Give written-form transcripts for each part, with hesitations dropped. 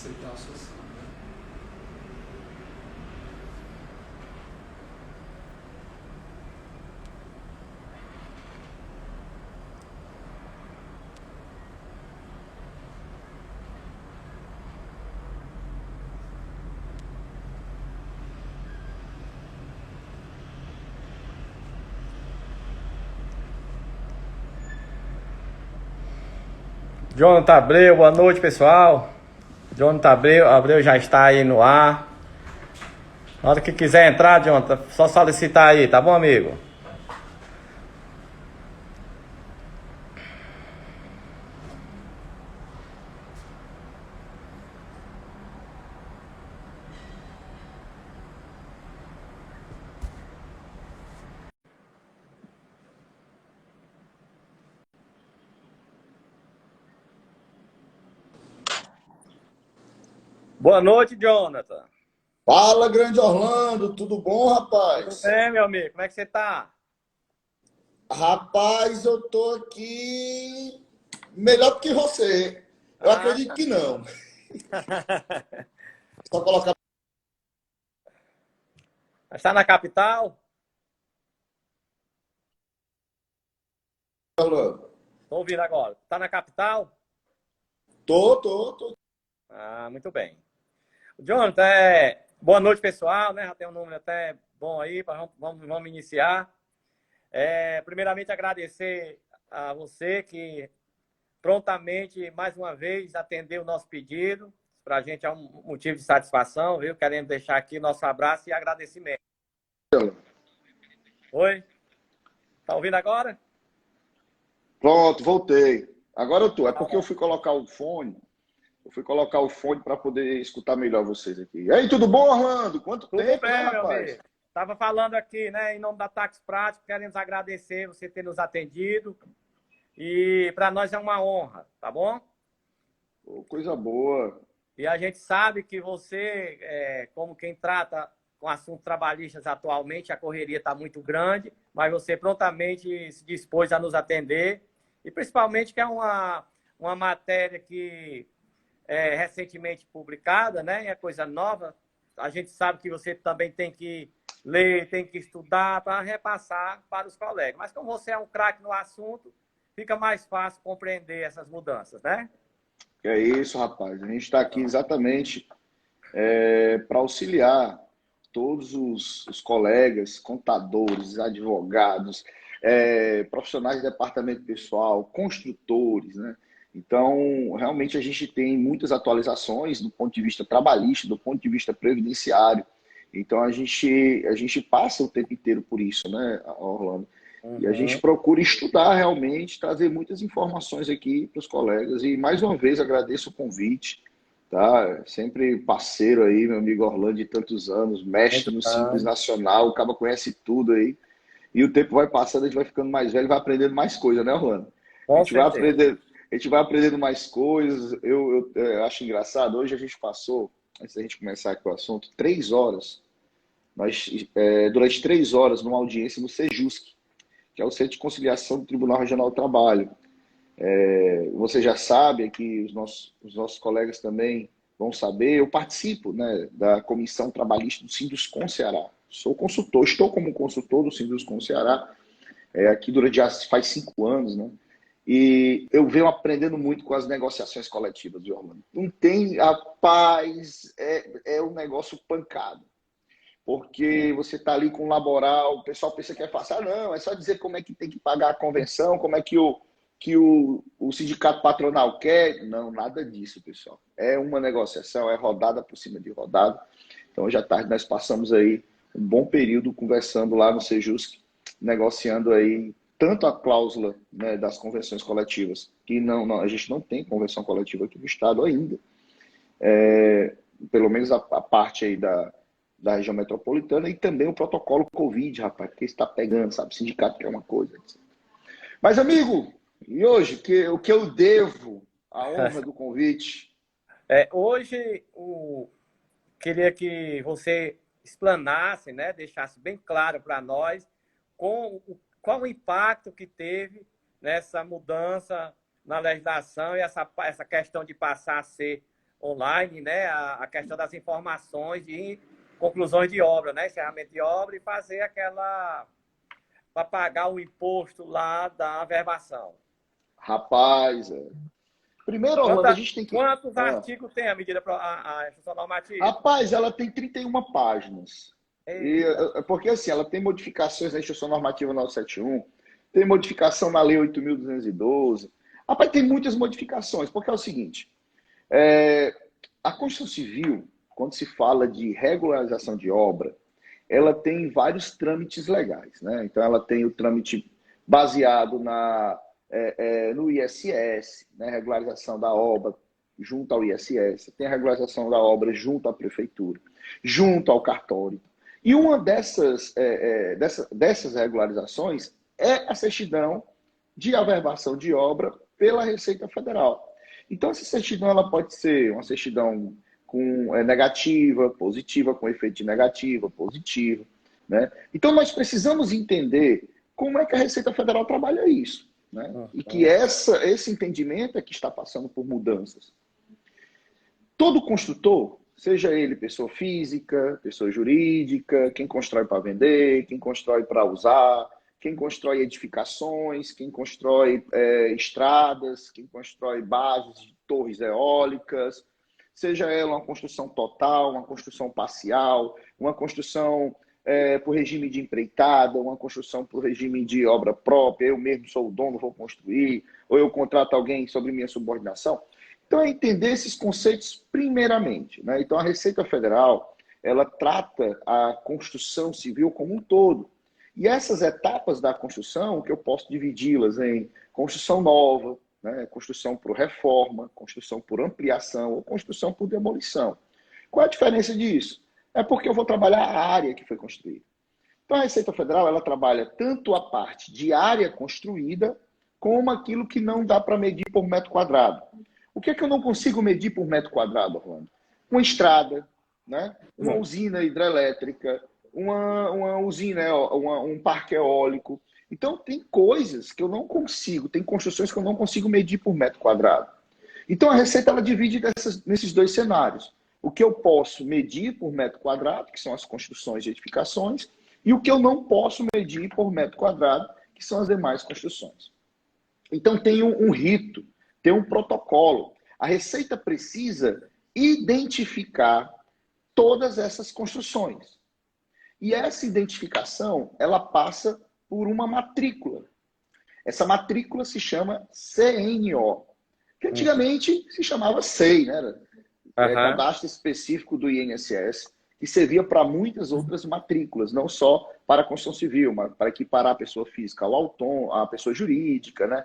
aceitar a associação, né? Jonathan Abreu, boa noite, pessoal. Jonathan Abreu já está aí no ar. Na hora que quiser entrar, Jonathan, só solicitar aí, tá bom, amigo? Boa noite, Jonathan. Fala, grande Orlando, tudo bom, Tudo rapaz? bem, meu amigo? Como é que você tá? Rapaz, eu tô aqui melhor do que você. Eu Ah, acredito que não. Só colocar está na capital? Orlando. Tô ouvindo agora. Tá na capital? Tô. Ah, muito bem. Jonathan, boa noite, pessoal, né? Já tem um número até bom aí, vamos iniciar. Primeiramente, agradecer a você que prontamente, mais uma vez, atendeu o nosso pedido. Para a gente é um motivo de satisfação, viu? Queremos deixar aqui nosso abraço e agradecimento. Oi? Tá ouvindo agora? Pronto, voltei. Agora eu tô. É porque eu fui colocar o fone. Eu fui colocar o fone para poder escutar melhor vocês aqui. E aí, tudo bom, Orlando? Quanto Tudo tempo, né, bem, meu rapaz? amigo. Estava falando aqui, né, em nome da Táxi Prático, queremos agradecer você ter nos atendido e para nós é uma honra, tá bom? Pô, coisa boa. E a gente sabe que você, como quem trata com assuntos trabalhistas atualmente, a correria está muito grande, mas você prontamente se dispôs a nos atender, e principalmente que é uma matéria que é recentemente publicada, né? É coisa nova. A gente sabe que você também tem que ler, tem que estudar para repassar para os colegas. Mas como você é um craque no assunto, fica mais fácil compreender essas mudanças, né? É isso, rapaz. A gente está aqui exatamente para auxiliar todos os colegas, contadores, advogados, profissionais de departamento pessoal, construtores, né? Então, realmente a gente tem muitas atualizações do ponto de vista trabalhista, do ponto de vista previdenciário. Então, a gente passa o tempo inteiro por isso, né, Orlando? E a gente Uhum. procura estudar realmente, trazer muitas informações aqui para os colegas. E mais uma vez agradeço o convite, tá? Sempre parceiro aí, meu amigo Orlando de tantos anos, mestre Muito no Simples bom. Nacional, o cara conhece tudo aí. E o tempo vai passando, a gente vai ficando mais velho, vai aprendendo mais coisas, né, Orlando? A Com gente vai certeza. aprender, a gente vai aprendendo mais coisas. Eu acho engraçado, hoje a gente passou, antes da gente começar aqui o assunto, 3 horas. Durante 3 horas, numa audiência no Sejusc, que é o Centro de Conciliação do Tribunal Regional do Trabalho. Você já sabe que os nossos colegas também vão saber, eu participo, né, da Comissão Trabalhista do Sinduscon Ceará. Sou consultor, estou como consultor do Sinduscon Ceará, aqui durante já faz 5 anos, né? E eu venho aprendendo muito com as negociações coletivas, viu, Orlando? Não tem, rapaz, é um negócio pancado. Porque você está ali com o laboral, o pessoal pensa que é fácil. Ah, não, é só dizer como é que tem que pagar a convenção, como é que o sindicato patronal quer. Não, nada disso, pessoal. É uma negociação, é rodada por cima de rodada. Então, hoje à tarde nós passamos aí um bom período conversando lá no Sejusc, negociando aí tanto a cláusula, né, das convenções coletivas, que a gente não tem convenção coletiva aqui no Estado ainda, pelo menos a parte aí da região metropolitana, e também o protocolo Covid, rapaz, porque está pegando, sabe? Sindicato que é uma coisa, etc. Mas, amigo, e hoje, o que eu devo, a honra do convite? Hoje, queria que você explanasse, né, deixasse bem claro para nós qual o impacto que teve nessa mudança na legislação e essa questão de passar a ser online, né, a questão das informações de conclusões de obra, né, encerramento de obra e fazer aquela para pagar o imposto lá da averbação. Rapaz, primeiro, Orlando, a gente tem que... Quantos artigos tem a medida a instrução normativa? Rapaz, ela tem 31 páginas. E, porque assim, ela tem modificações na Instrução Normativa 971, tem modificação na Lei 8.212. Rapaz, tem muitas modificações, porque é o seguinte, a Constituição Civil, quando se fala de regularização de obra, ela tem vários trâmites legais, né? Então, ela tem o trâmite baseado no ISS, né? Regularização da obra junto ao ISS, tem a regularização da obra junto à prefeitura, junto ao cartório. E uma dessas regularizações é a certidão de averbação de obra pela Receita Federal. Então, essa certidão ela pode ser uma certidão com negativa, positiva, com efeito de negativa, positiva, né? Então, nós precisamos entender como é que a Receita Federal trabalha isso, né? E que esse entendimento é que está passando por mudanças. Todo construtor, seja ele pessoa física, pessoa jurídica, quem constrói para vender, quem constrói para usar, quem constrói edificações, quem constrói estradas, quem constrói bases de torres eólicas, seja ela uma construção total, uma construção parcial, uma construção por regime de empreitada, uma construção por regime de obra própria, eu mesmo sou o dono, vou construir, ou eu contrato alguém sobre minha subordinação. Então, é entender esses conceitos primeiramente, né? Então, a Receita Federal, ela trata a construção civil como um todo. E essas etapas da construção, que eu posso dividi-las em construção nova, né? Construção por reforma, construção por ampliação ou construção por demolição. Qual é a diferença disso? É porque eu vou trabalhar a área que foi construída. Então, a Receita Federal, ela trabalha tanto a parte de área construída, como aquilo que não dá para medir por metro quadrado. O que é que eu não consigo medir por metro quadrado, Orlando? Uma estrada, né? Uma usina hidrelétrica, uma usina, um parque eólico. Então, tem coisas que eu não consigo, tem construções que eu não consigo medir por metro quadrado. Então, a Receita ela divide nesses dois cenários. O que eu posso medir por metro quadrado, que são as construções e edificações, e o que eu não posso medir por metro quadrado, que são as demais construções. Então, tem um rito, tem um protocolo. A Receita precisa identificar todas essas construções. E essa identificação, ela passa por uma matrícula. Essa matrícula se chama CNO, que antigamente se chamava SEI, né? Cadastro específico do INSS, que servia para muitas outras matrículas, não só para a construção civil, mas para equiparar a pessoa física ao autônomo, a pessoa jurídica, né?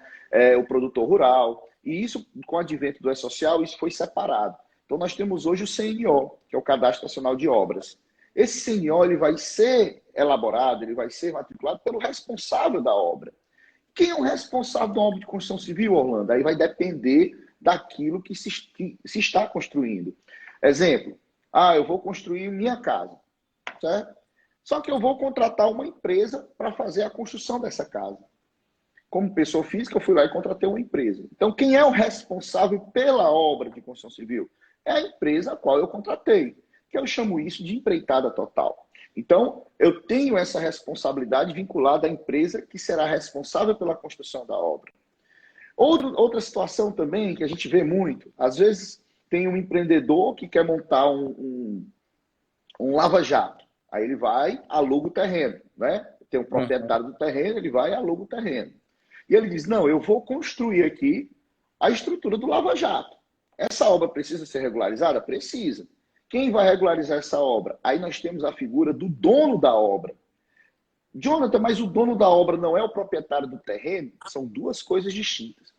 O produtor rural. E isso, com o advento do E-Social, isso foi separado. Então, nós temos hoje o CNO, que é o Cadastro Nacional de Obras. Esse CNO ele vai ser elaborado, ele vai ser matriculado pelo responsável da obra. Quem é o responsável da obra de construção civil, Orlando? Aí vai depender daquilo que se está construindo. Exemplo, eu vou construir minha casa, certo? Só que eu vou contratar uma empresa para fazer a construção dessa casa. Como pessoa física, eu fui lá e contratei uma empresa. Então, quem é o responsável pela obra de construção civil? É a empresa a qual eu contratei, que eu chamo isso de empreitada total. Então, eu tenho essa responsabilidade vinculada à empresa que será responsável pela construção da obra. Outra situação também que a gente vê muito, às vezes tem um empreendedor que quer montar um lava-jato. Aí ele vai, aluga o terreno, né? Tem um proprietário do terreno, ele vai e aluga o terreno. E ele diz, não, eu vou construir aqui a estrutura do lava-jato. Essa obra precisa ser regularizada? Precisa. Quem vai regularizar essa obra? Aí nós temos a figura do dono da obra. Jonathan, mas o dono da obra não é o proprietário do terreno? São duas coisas distintas.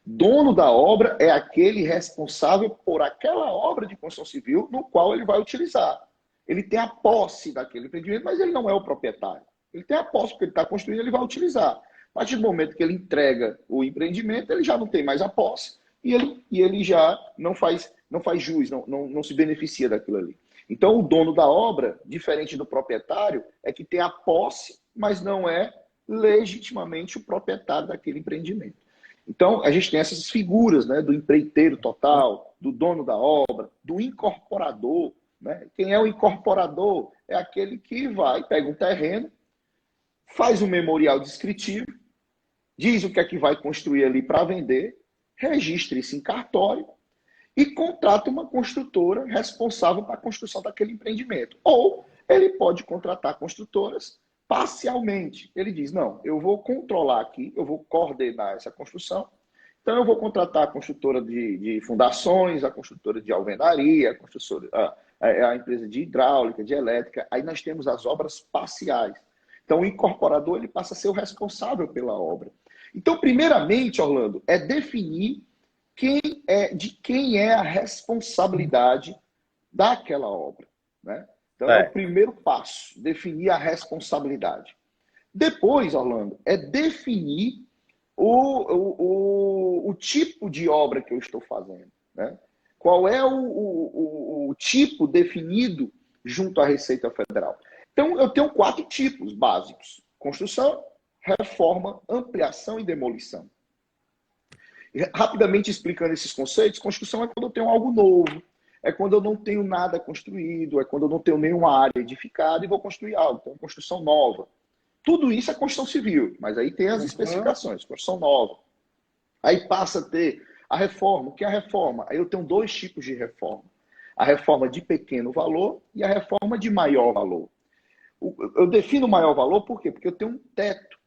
Dono da obra é aquele responsável por aquela obra de construção civil no qual ele vai utilizar. Ele tem a posse daquele empreendimento, mas ele não é o proprietário. Ele tem a posse porque ele está construindo, ele vai utilizar. A partir do momento que ele entrega o empreendimento, ele já não tem mais a posse e ele já não faz jus, não se beneficia daquilo ali. Então, o dono da obra, diferente do proprietário, é que tem a posse, mas não é legitimamente o proprietário daquele empreendimento. Então, a gente tem essas figuras, né, do empreiteiro total, do dono da obra, do incorporador. Né? Quem é o incorporador? É aquele que vai, pega um terreno, faz um memorial descritivo, diz o que é que vai construir ali para vender, registra isso em cartório e contrata uma construtora responsável para a construção daquele empreendimento. Ou ele pode contratar construtoras parcialmente. Ele diz, não, eu vou controlar aqui, eu vou coordenar essa construção, então eu vou contratar a construtora de fundações, a construtora de alvenaria, a empresa de hidráulica, de elétrica, aí nós temos as obras parciais. Então o incorporador ele passa a ser o responsável pela obra. Então, primeiramente, Orlando, é definir de quem é a responsabilidade daquela obra. Né? Então, é o primeiro passo, definir a responsabilidade. Depois, Orlando, é definir o tipo de obra que eu estou fazendo. Né? Qual é o tipo definido junto à Receita Federal? Então, eu tenho 4 tipos básicos: construção, reforma, ampliação e demolição. Rapidamente explicando esses conceitos, construção é quando eu tenho algo novo, é quando eu não tenho nada construído, é quando eu não tenho nenhuma área edificada e vou construir algo, então construção nova. Tudo isso é construção civil, mas aí tem as especificações, construção nova. Aí passa a ter a reforma. O que é a reforma? Aí eu tenho 2 tipos de reforma. A reforma de pequeno valor e a reforma de maior valor. Eu defino maior valor por quê? Porque eu tenho um teto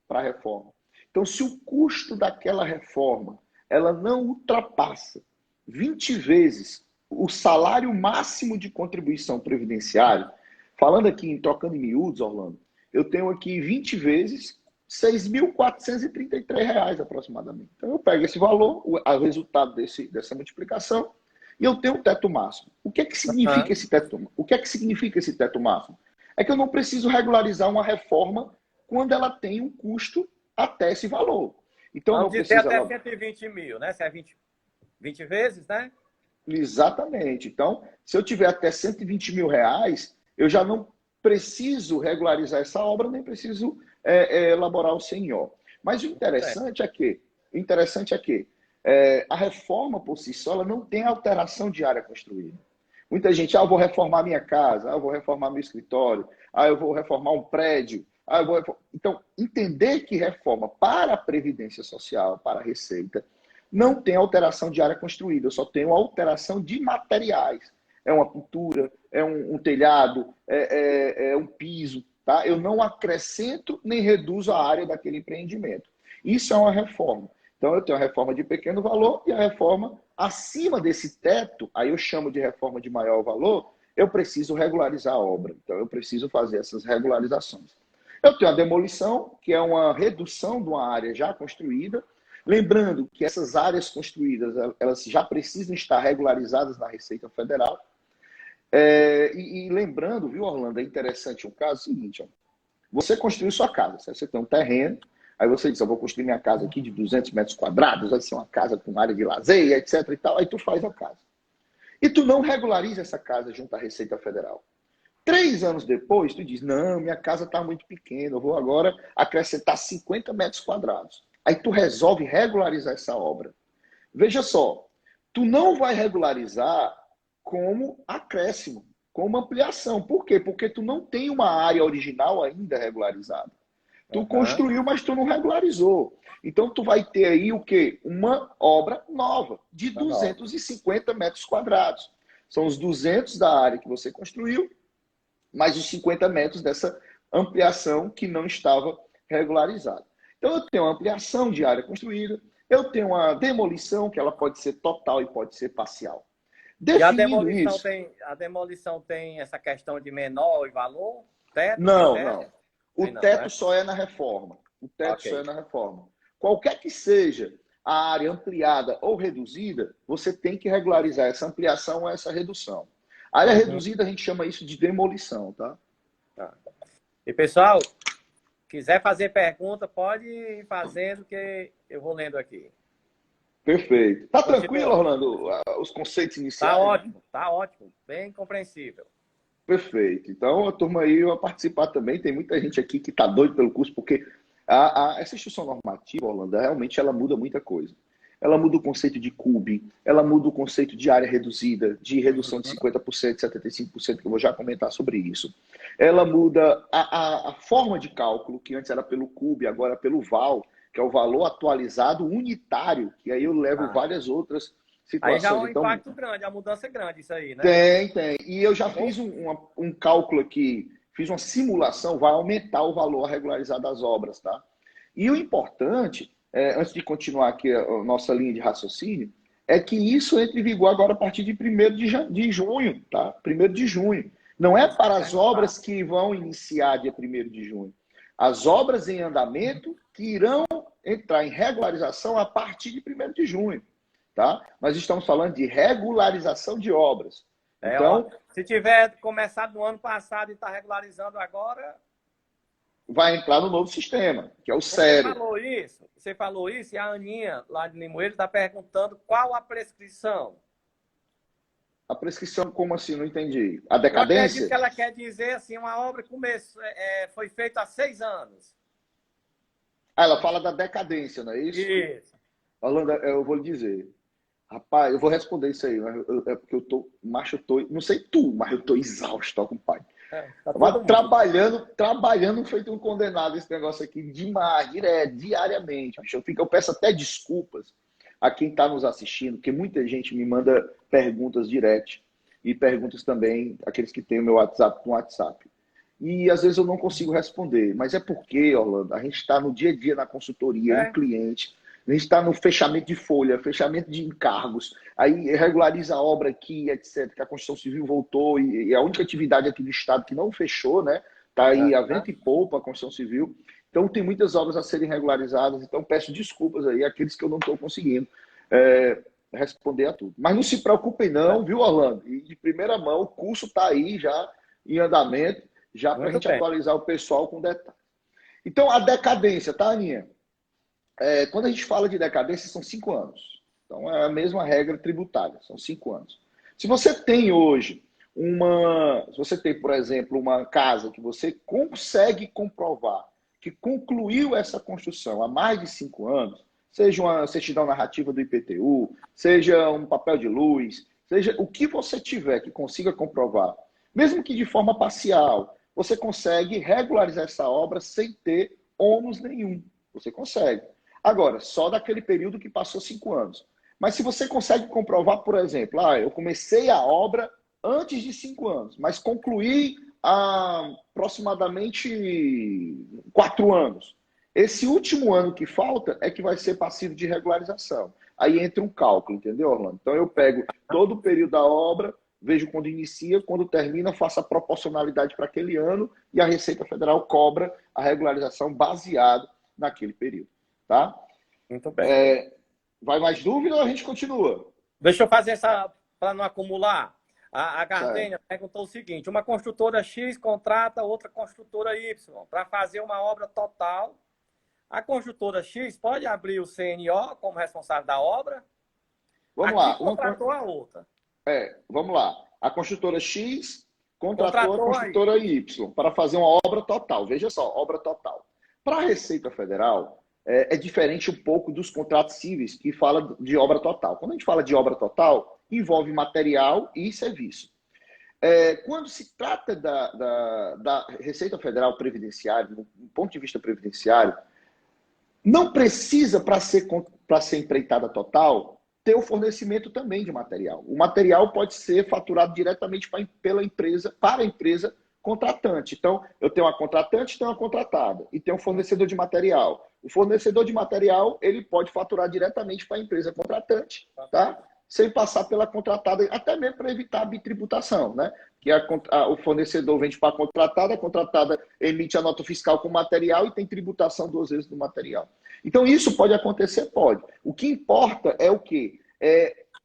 para a reforma. Então, se o custo daquela reforma ela não ultrapassa 20 vezes o salário máximo de contribuição previdenciária, falando aqui, trocando em miúdos, Orlando, eu tenho aqui 20 vezes R$ 6.433 aproximadamente. Então, eu pego esse valor, o resultado dessa multiplicação, e eu tenho um teto máximo. O que é que significa esse teto? O que é que significa esse teto máximo? É que eu não preciso regularizar uma reforma quando ela tem um custo até esse valor. Então, vamos não dizer precisa... até 120 mil, né? Se é 20 vezes, né? Exatamente. Então, se eu tiver até R$ 120 mil, eu já não preciso regularizar essa obra, nem preciso elaborar o CNO. Mas o interessante é que a reforma por si só ela não tem alteração de área construída. Muita gente, eu vou reformar minha casa, eu vou reformar meu escritório, eu vou reformar um prédio. Então, entender que reforma para a Previdência Social, para a Receita, não tem alteração de área construída, eu só tenho alteração de materiais. É uma pintura, é um telhado, é um piso. Tá? Eu não acrescento nem reduzo a área daquele empreendimento. Isso é uma reforma. Então, eu tenho a reforma de pequeno valor e a reforma acima desse teto, aí eu chamo de reforma de maior valor, eu preciso regularizar a obra. Então, eu preciso fazer essas regularizações. Eu tenho a demolição, que é uma redução de uma área já construída. Lembrando que essas áreas construídas, elas já precisam estar regularizadas na Receita Federal. E lembrando, viu, Orlando, é interessante um caso seguinte. Ó, você construiu sua casa, você tem um terreno, aí você diz, eu vou construir minha casa aqui de 200 metros quadrados, vai ser uma casa com área de lazer, etc. e tal, aí tu faz a casa. E tu não regulariza essa casa junto à Receita Federal. 3 anos depois, tu diz, não, minha casa está muito pequena, eu vou agora acrescentar 50 metros quadrados. Aí tu resolve regularizar essa obra. Veja só, tu não vai regularizar como acréscimo, como ampliação. Por quê? Porque tu não tem uma área original ainda regularizada. Tu construiu, mas tu não regularizou. Então, tu vai ter aí o quê? Uma obra nova, de 250 metros quadrados. São os 200 da área que você construiu, mais os 50 metros dessa ampliação que não estava regularizada. Então, eu tenho uma ampliação de área construída, eu tenho uma demolição, que ela pode ser total e pode ser parcial. Definindo isso... A demolição tem essa questão de menor e valor? Teto, não. O teto só é na reforma. O teto só é na reforma. Qualquer que seja a área ampliada ou reduzida, você tem que regularizar essa ampliação ou essa redução. A área reduzida, a gente chama isso de demolição, tá? E, pessoal, quiser fazer pergunta, pode ir fazendo que eu vou lendo aqui. Perfeito. Tá tranquilo, Orlando? Os conceitos iniciais? Tá ótimo. Bem compreensível. Perfeito. Então, a turma aí vai participar também. Tem muita gente aqui que tá doido pelo curso, porque Essa instrução normativa, Orlando, realmente ela muda muita coisa. Ela muda o conceito de CUB, ela muda o conceito de área reduzida, de redução de 50%, 75%, que eu vou já comentar sobre isso. Ela muda a forma de cálculo, que antes era pelo CUB, agora é pelo VAL, que é o valor atualizado unitário, que aí eu levo várias outras situações. Aí já é um então, impacto grande, a mudança é grande isso aí, né? Tem. E eu já fiz um cálculo aqui, fiz uma simulação, vai aumentar o valor a regularizar das obras, tá? E o importante, antes de continuar aqui a nossa linha de raciocínio, é que isso entre em vigor agora a partir de 1º de junho, tá? 1º de junho. Não é para as obras que vão iniciar dia 1º de junho. As obras em andamento que irão entrar em regularização a partir de 1º de junho, tá? Nós estamos falando de regularização de obras. Então, se tiver começado no ano passado e está regularizando agora, vai entrar no novo sistema, que é o sério. Você falou isso e a Aninha, lá de Limoeiro, está perguntando qual a prescrição. A prescrição, como assim? Não entendi. A decadência? Eu acredito que ela quer dizer assim, uma obra foi feita há 6 anos. Ela fala da decadência, não é isso? Isso. Orlando, eu vou lhe dizer. Rapaz, eu vou responder isso aí. É porque eu tô, não sei tu, mas eu tô exausto, ó, compadre. Trabalhando feito um condenado esse negócio aqui demais, diariamente. Eu peço até desculpas a quem está nos assistindo, porque muita gente me manda perguntas direct e perguntas também, aqueles que têm o meu WhatsApp no WhatsApp. E às vezes eu não consigo responder, mas é porque, Orlando, a gente está no dia a dia na consultoria, um cliente, a gente está no fechamento de folha, fechamento de encargos, aí regulariza a obra aqui, etc., que a construção civil voltou, e a única atividade aqui do Estado que não fechou, né? Está aí a vento e pouco a construção civil. Então tem muitas obras a serem regularizadas, então peço desculpas aí àqueles que eu não estou conseguindo responder a tudo. Mas não se preocupem não, viu, Orlando? E de primeira mão, o curso está aí já em andamento, já para a gente atualizar o pessoal com detalhes. Então, a decadência, tá, Aninha? Quando a gente fala de decadência, são 5 anos. Então, é a mesma regra tributária, são 5 anos. Se você tem hoje se você tem, por exemplo, uma casa que você consegue comprovar que concluiu essa construção há mais de 5 anos, seja uma certidão narrativa do IPTU, seja um papel de luz, seja o que você tiver que consiga comprovar, mesmo que de forma parcial, você consegue regularizar essa obra sem ter ônus nenhum. Você consegue. Agora, só daquele período que passou 5 anos. Mas se você consegue comprovar, por exemplo, eu comecei a obra antes de 5 anos, mas concluí há aproximadamente 4 anos. Esse último ano que falta é que vai ser passivo de regularização. Aí entra um cálculo, entendeu, Orlando? Então eu pego todo o período da obra, vejo quando inicia, quando termina, faço a proporcionalidade para aquele ano e a Receita Federal cobra a regularização baseado naquele período. Tá? Muito bem. Vai mais dúvida ou a gente continua? Deixa eu fazer essa para não acumular. A Gardênia perguntou o seguinte: uma construtora X contrata outra construtora Y para fazer uma obra total. A construtora X pode abrir o CNO como responsável da obra? Vamos lá. Contratou a outra. Vamos lá. A construtora X contratou a construtora Y para fazer uma obra total. Veja só, obra total. Para a Receita Federal, é diferente um pouco dos contratos civis que fala de obra total. Quando a gente fala de obra total, envolve material e serviço. Quando se trata da Receita Federal Previdenciária, do ponto de vista previdenciário, não precisa, para ser empreitada total, ter o fornecimento também de material. O material pode ser faturado diretamente para a empresa contratante. Então, eu tenho uma contratante, tenho uma contratada e tenho um fornecedor de material. O fornecedor de material, ele pode faturar diretamente para a empresa contratante, tá? Sem passar pela contratada, até mesmo para evitar a bitributação, né? Que o fornecedor vende para a contratada emite a nota fiscal com material e tem tributação 2 vezes do material. Então, isso pode acontecer? Pode. O que importa é o quê?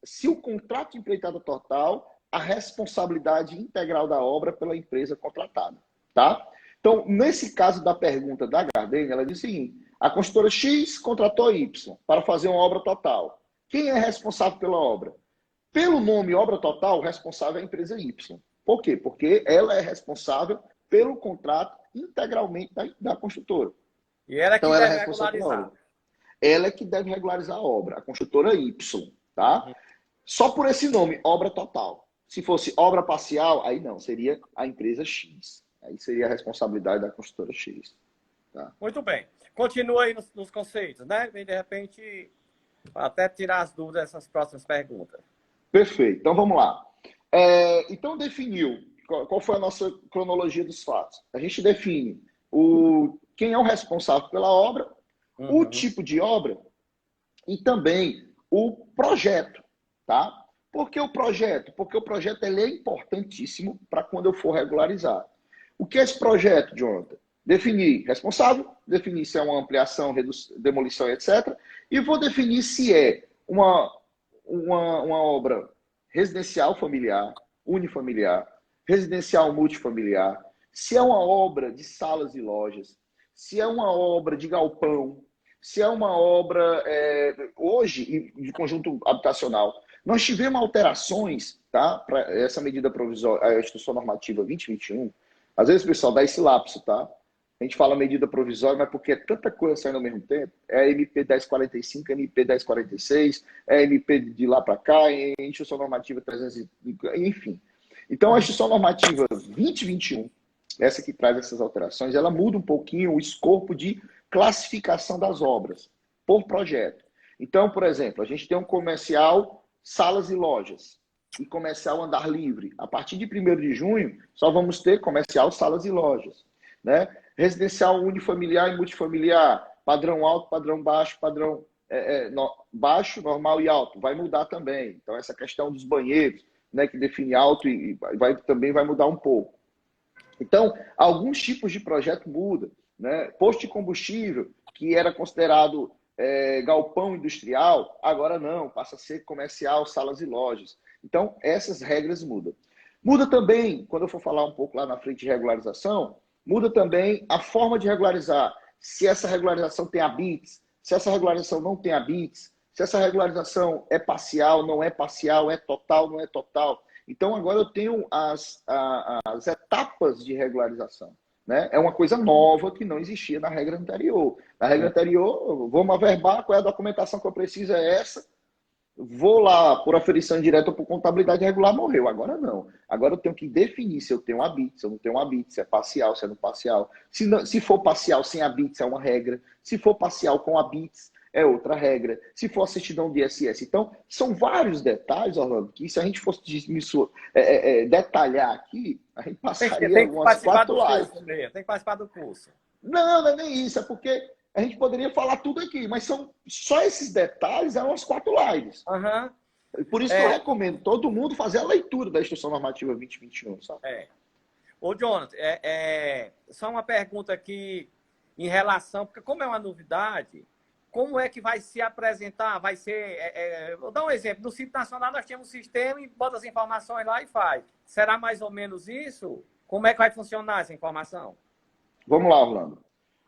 Se o contrato de empreitada total, a responsabilidade integral da obra pela empresa contratada, tá? Então, nesse caso da pergunta da Gardênia, ela diz o seguinte: a construtora X contratou Y para fazer uma obra total. Quem é responsável pela obra? Pelo nome obra total, o responsável é a empresa Y. Por quê? Porque ela é responsável pelo contrato integralmente da construtora. E ela é que Então, ela é deve responsável pela regularizar. obra. Ela é que deve regularizar a obra, a construtora Y, tá? Uhum. Só por esse nome, obra total. Se fosse obra parcial, aí não, seria a empresa X. Aí seria a responsabilidade da construtora X. Tá? Muito bem. Continua aí nos conceitos, né? E de repente, até tirar as dúvidas dessas próximas perguntas. Perfeito. Então, vamos lá. Então, definiu. Qual foi a nossa cronologia dos fatos? A gente define quem é o responsável pela obra, o Uhum. tipo de obra e também o projeto, tá? Por que o projeto? Porque o projeto ele é importantíssimo para quando eu for regularizar. O que é esse projeto, Jonathan? Definir responsável, definir se é uma ampliação, demolição, etc. E vou definir se é uma obra residencial familiar, unifamiliar, residencial multifamiliar, se é uma obra de salas e lojas, se é uma obra de galpão, se é uma obra, hoje, de conjunto habitacional. Nós tivemos alterações, tá, para essa medida provisória, a Instituição Normativa 2021. Às vezes o pessoal dá esse lapso, tá? A gente fala medida provisória, mas porque é tanta coisa saindo ao mesmo tempo. É a MP 1045, MP 1046, é a MP de lá para cá, é a Instituição Normativa 300, enfim. Então, a Instituição Normativa 2021, essa que traz essas alterações, ela muda um pouquinho o escopo de classificação das obras por projeto. Então, por exemplo, a gente tem um comercial, salas e lojas, e comercial andar livre. A partir de 1º de junho, só vamos ter comercial, salas e lojas. Né? Residencial unifamiliar e multifamiliar, padrão alto, padrão baixo, padrão baixo, normal e alto. Vai mudar também. Então, essa questão dos banheiros, né, que define alto e também vai mudar um pouco. Então, alguns tipos de projeto mudam. Né? Posto de combustível, que era considerado galpão industrial, agora não, passa a ser comercial, salas e lojas. Então, essas regras mudam. Muda também, quando eu for falar um pouco lá na frente de regularização, muda também a forma de regularizar. Se essa regularização tem habites, se essa regularização não tem habites, se essa regularização é parcial, não é parcial, é total, não é total. Então, agora eu tenho as etapas de regularização. Né? É uma coisa nova que não existia na regra anterior. Na regra anterior, vamos averbar, qual é a documentação que eu preciso, é essa. Vou lá por aferição direta ou por contabilidade regular, morreu. Agora não. Agora eu tenho que definir se eu tenho habite, se eu não tenho habite, se é parcial, se é não parcial. Se for parcial sem habites, é uma regra. Se for parcial com habites, é outra regra. Se for a certidão de ISS. Então, são vários detalhes, Orlando, que se a gente fosse detalhar aqui, a gente passaria Tem que umas participar 4 do lives. curso mesmo, tem que participar do curso. Não, não é nem isso, é porque a gente poderia falar tudo aqui, mas são só esses detalhes, umas 4 lives. Uhum. Por isso que eu recomendo todo mundo fazer a leitura da Instrução Normativa 2021, sabe? Ô, Jonathan, só uma pergunta aqui em relação, porque como é uma novidade, como é que vai se apresentar? Vai ser, vou dar um exemplo, no Sítio Nacional nós temos um sistema e bota as informações lá e faz. Será mais ou menos isso? Como é que vai funcionar essa informação? Vamos lá, Orlando.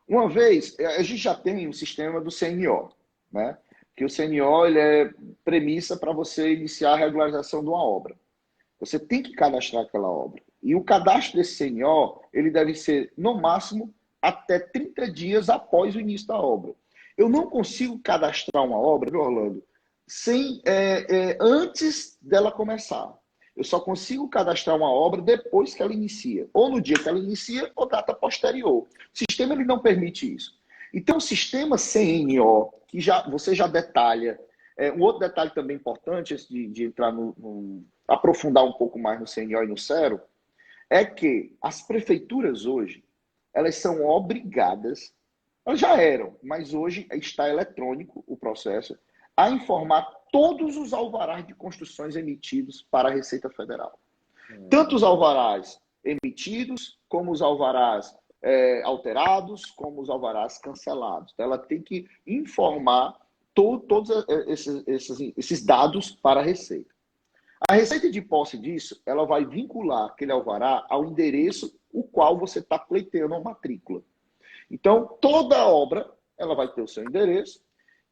Uma vez, a gente já tem um sistema do CNO, né? Que o CNO ele é premissa para você iniciar a regularização de uma obra. Você tem que cadastrar aquela obra. E o cadastro desse CNO, ele deve ser, no máximo, até 30 dias após o início da obra. Eu não consigo cadastrar uma obra, viu, Orlando, antes dela começar. Eu só consigo cadastrar uma obra depois que ela inicia. Ou no dia que ela inicia, ou data posterior. O sistema ele não permite isso. Então, o sistema CNO, que você já detalha. Um outro detalhe também importante, antes de entrar aprofundar um pouco mais no CNO e no CERO, é que as prefeituras hoje, elas são obrigadas, elas já eram, mas hoje está eletrônico o processo, a informar todos os alvarás de construções emitidos para a Receita Federal. Tanto os alvarás emitidos, como os alvarás alterados, como os alvarás cancelados. Então, ela tem que informar todos esses dados para a Receita. A Receita, de posse disso, ela vai vincular aquele alvará ao endereço o qual você está pleiteando a matrícula. Então, toda obra ela vai ter o seu endereço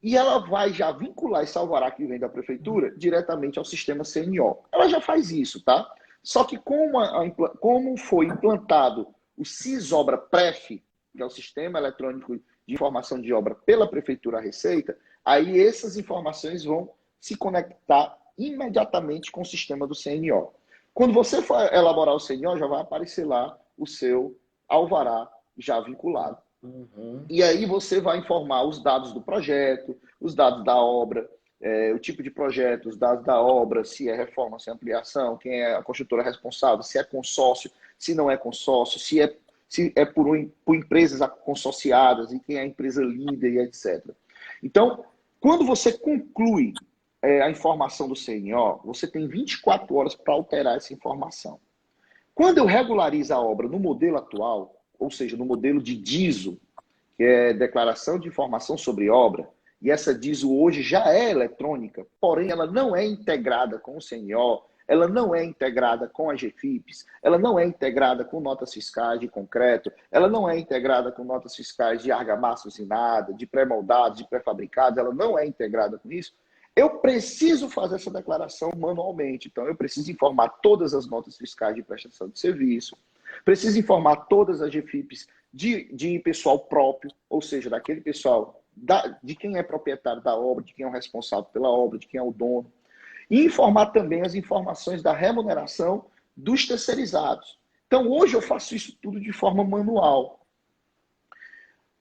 e ela vai já vincular esse alvará que vem da prefeitura diretamente ao sistema CNO. Ela já faz isso, tá? Só que como foi implantado o CISOBRA-PREF, que é o Sistema Eletrônico de informação de obra pela Prefeitura à Receita, aí essas informações vão se conectar imediatamente com o sistema do CNO. Quando você for elaborar o CNO, já vai aparecer lá o seu alvará já vinculado. E aí você vai informar os dados do projeto, os dados da obra, o tipo de projeto, os dados da obra, se é reforma, se é ampliação, quem é a construtora responsável, se é consórcio, se não é consórcio, se é por empresas consorciadas e quem é a empresa líder e etc. Então, quando você conclui a informação do CNO, você tem 24 horas para alterar essa informação. Quando eu regularizo a obra no modelo atual, ou seja, no modelo de DISO, que é Declaração de Informação sobre Obra, e essa DISO hoje já é eletrônica, porém ela não é integrada com o CNO, ela não é integrada com a GFIPS, ela não é integrada com notas fiscais de concreto, ela não é integrada com notas fiscais de argamassa usinada, de pré-moldados, de pré-fabricados, ela não é integrada com isso. Eu preciso fazer essa declaração manualmente, então eu preciso informar todas as notas fiscais de prestação de serviço, preciso informar todas as GFIPs de pessoal próprio, ou seja, daquele pessoal, de quem é proprietário da obra, de quem é o responsável pela obra, de quem é o dono. E informar também as informações da remuneração dos terceirizados. Então, hoje eu faço isso tudo de forma manual.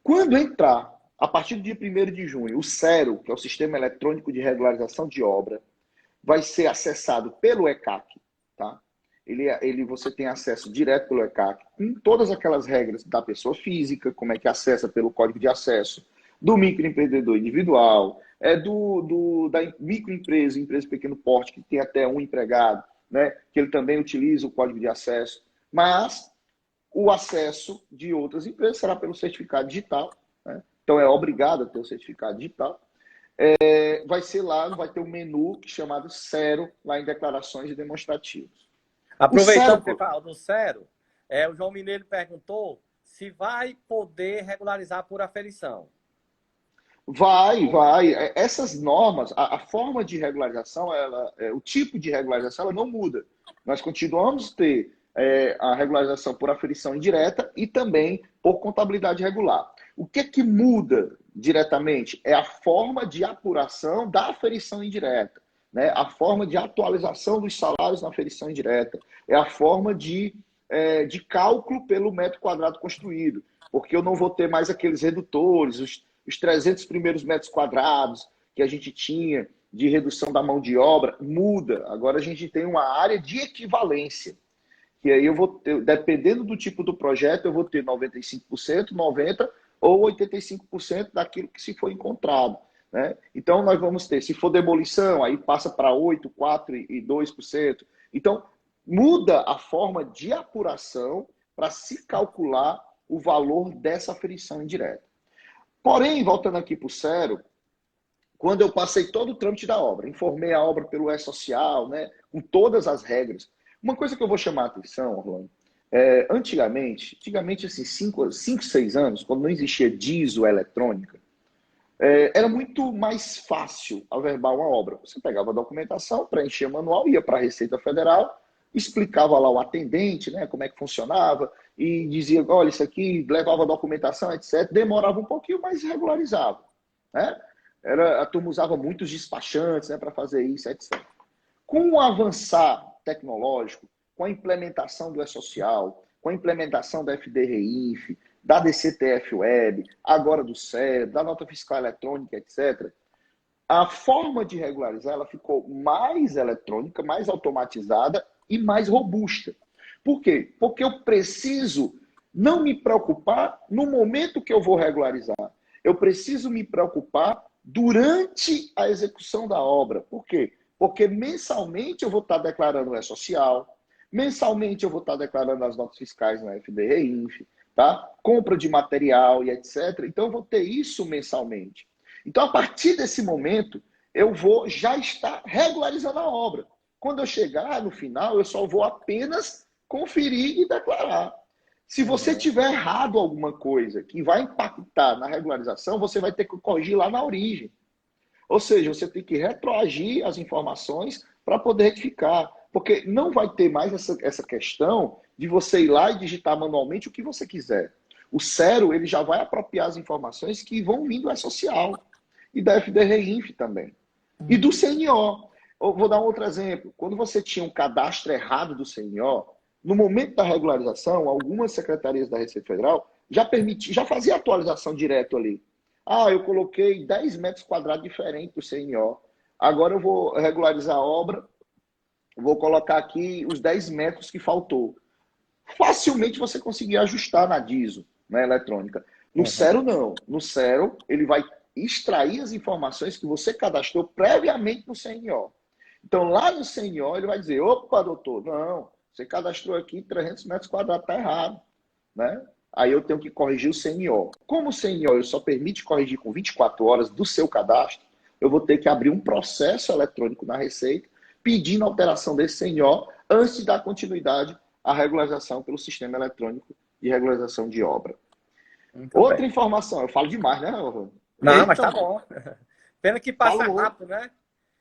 Quando entrar, a partir do dia 1º de junho, o SERO, que é o Sistema Eletrônico de Obra, vai ser acessado pelo ECAC, tá? Você tem acesso direto pelo ECAC, com todas aquelas regras da pessoa física, como é que acessa pelo código de acesso, do microempreendedor individual, da microempresa, empresa de pequeno porte, que tem até um empregado, né, que ele também utiliza o código de acesso, mas o acesso de outras empresas será pelo certificado digital, né? Então é obrigado a ter o certificado digital. Vai ser lá, vai ter um menu chamado SERO, lá em declarações e demonstrativos. Aproveitando que você fala do SERO, o João Mineiro perguntou se vai poder regularizar por aferição. Vai. Essas normas, a forma de regularização, o tipo de regularização, ela não muda. Nós continuamos a ter a regularização por aferição indireta e também por contabilidade regular. O que muda diretamente é a forma de apuração da aferição indireta, né? A forma de atualização dos salários na aferição indireta, é a forma de cálculo pelo metro quadrado construído, porque eu não vou ter mais aqueles redutores, os 300 primeiros metros quadrados que a gente tinha de redução da mão de obra, muda. Agora a gente tem uma área de equivalência, que aí eu vou ter, dependendo do tipo do projeto, eu vou ter 95%, 90% ou 85% daquilo que se for encontrado, né? Então nós vamos ter, se for demolição, aí passa para 8%, 4% e 2%. Então muda a forma de apuração para se calcular o valor dessa aferição indireta. Porém, voltando aqui para o SERO, quando eu passei todo o trâmite da obra, informei a obra pelo E-Social, né, com todas as regras, uma coisa que eu vou chamar a atenção, Orlando, antigamente, assim, 5, 6 anos, quando não existia DISO eletrônica, era muito mais fácil averbar uma obra. Você pegava a documentação, preenchia manual, ia para a Receita Federal, explicava lá o atendente, né, como é que funcionava, e dizia, olha, isso aqui, levava a documentação, etc. Demorava um pouquinho, mas regularizava, né? A turma usava muitos despachantes, né, para fazer isso, etc. Com o avançar tecnológico, com a implementação do E-Social, com a implementação da FDRINF, da DCTF Web, agora do SERO, da nota fiscal eletrônica, etc., a forma de regularizar ela ficou mais eletrônica, mais automatizada e mais robusta. Por quê? Porque eu preciso não me preocupar no momento que eu vou regularizar. Eu preciso me preocupar durante a execução da obra. Por quê? Porque mensalmente eu vou estar declarando o E-Social, mensalmente eu vou estar declarando as notas fiscais na FDRINF, tá? Compra de material e etc. Então eu vou ter isso mensalmente. Então, a partir desse momento, eu vou já estar regularizando a obra. Quando eu chegar no final, eu só vou apenas conferir e declarar. Se você tiver errado alguma coisa que vai impactar na regularização, você vai ter que corrigir lá na origem. Ou seja, você tem que retroagir as informações para poder retificar. Porque não vai ter mais essa questão de você ir lá e digitar manualmente o que você quiser. O Cero, ele já vai apropriar as informações que vão vir do E-Social e da FDRINF também. E do CNO. Eu vou dar um outro exemplo. Quando você tinha um cadastro errado do CNO, no momento da regularização, algumas secretarias da Receita Federal já fazia atualização direto ali. Ah, eu coloquei 10 metros quadrados diferentes do CNO. Agora eu vou regularizar a obra, vou colocar aqui os 10 metros que faltou. Facilmente você conseguia ajustar na DISO, na eletrônica. No Cero, não. No Cero, ele vai extrair as informações que você cadastrou previamente no CNO. Então, lá no CNO, ele vai dizer, opa, doutor, não, você cadastrou aqui 300 metros quadrados, está errado. Né? Aí eu tenho que corrigir o CNO. Como o CNO só permite corrigir com 24 horas do seu cadastro, eu vou ter que abrir um processo eletrônico na Receita, pedindo alteração desse CNO antes de dar continuidade à regularização pelo sistema eletrônico de regularização de obra. Muito Outra bem. informação, eu falo demais, né, Ron? Não, Eita, mas tá bom. Pena que passa falo, rápido, né?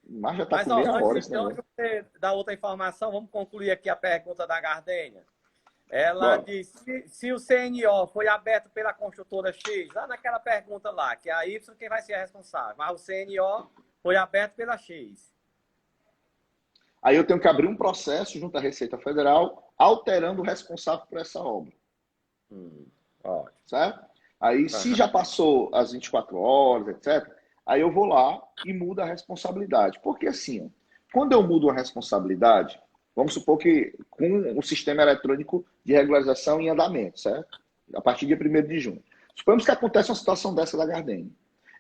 mas já está Mas, com ó, meia hora antes esse então de negócio. você dar outra informação, vamos concluir aqui a pergunta da Gardênia. Ela Bora. disse se o CNO foi aberto pela construtora X, lá naquela pergunta lá, que é a Y quem vai ser responsável, mas o CNO foi aberto pela X. Aí eu tenho que abrir um processo junto à Receita Federal, alterando o responsável por essa obra. Ótimo. Certo? Aí, se já passou as 24 horas, etc., aí eu vou lá e mudo a responsabilidade. Porque assim, ó, quando eu mudo a responsabilidade, vamos supor que com o sistema eletrônico de regularização em andamento, certo? A partir de 1º de junho. Suponhamos que acontece uma situação dessa da Gardênia.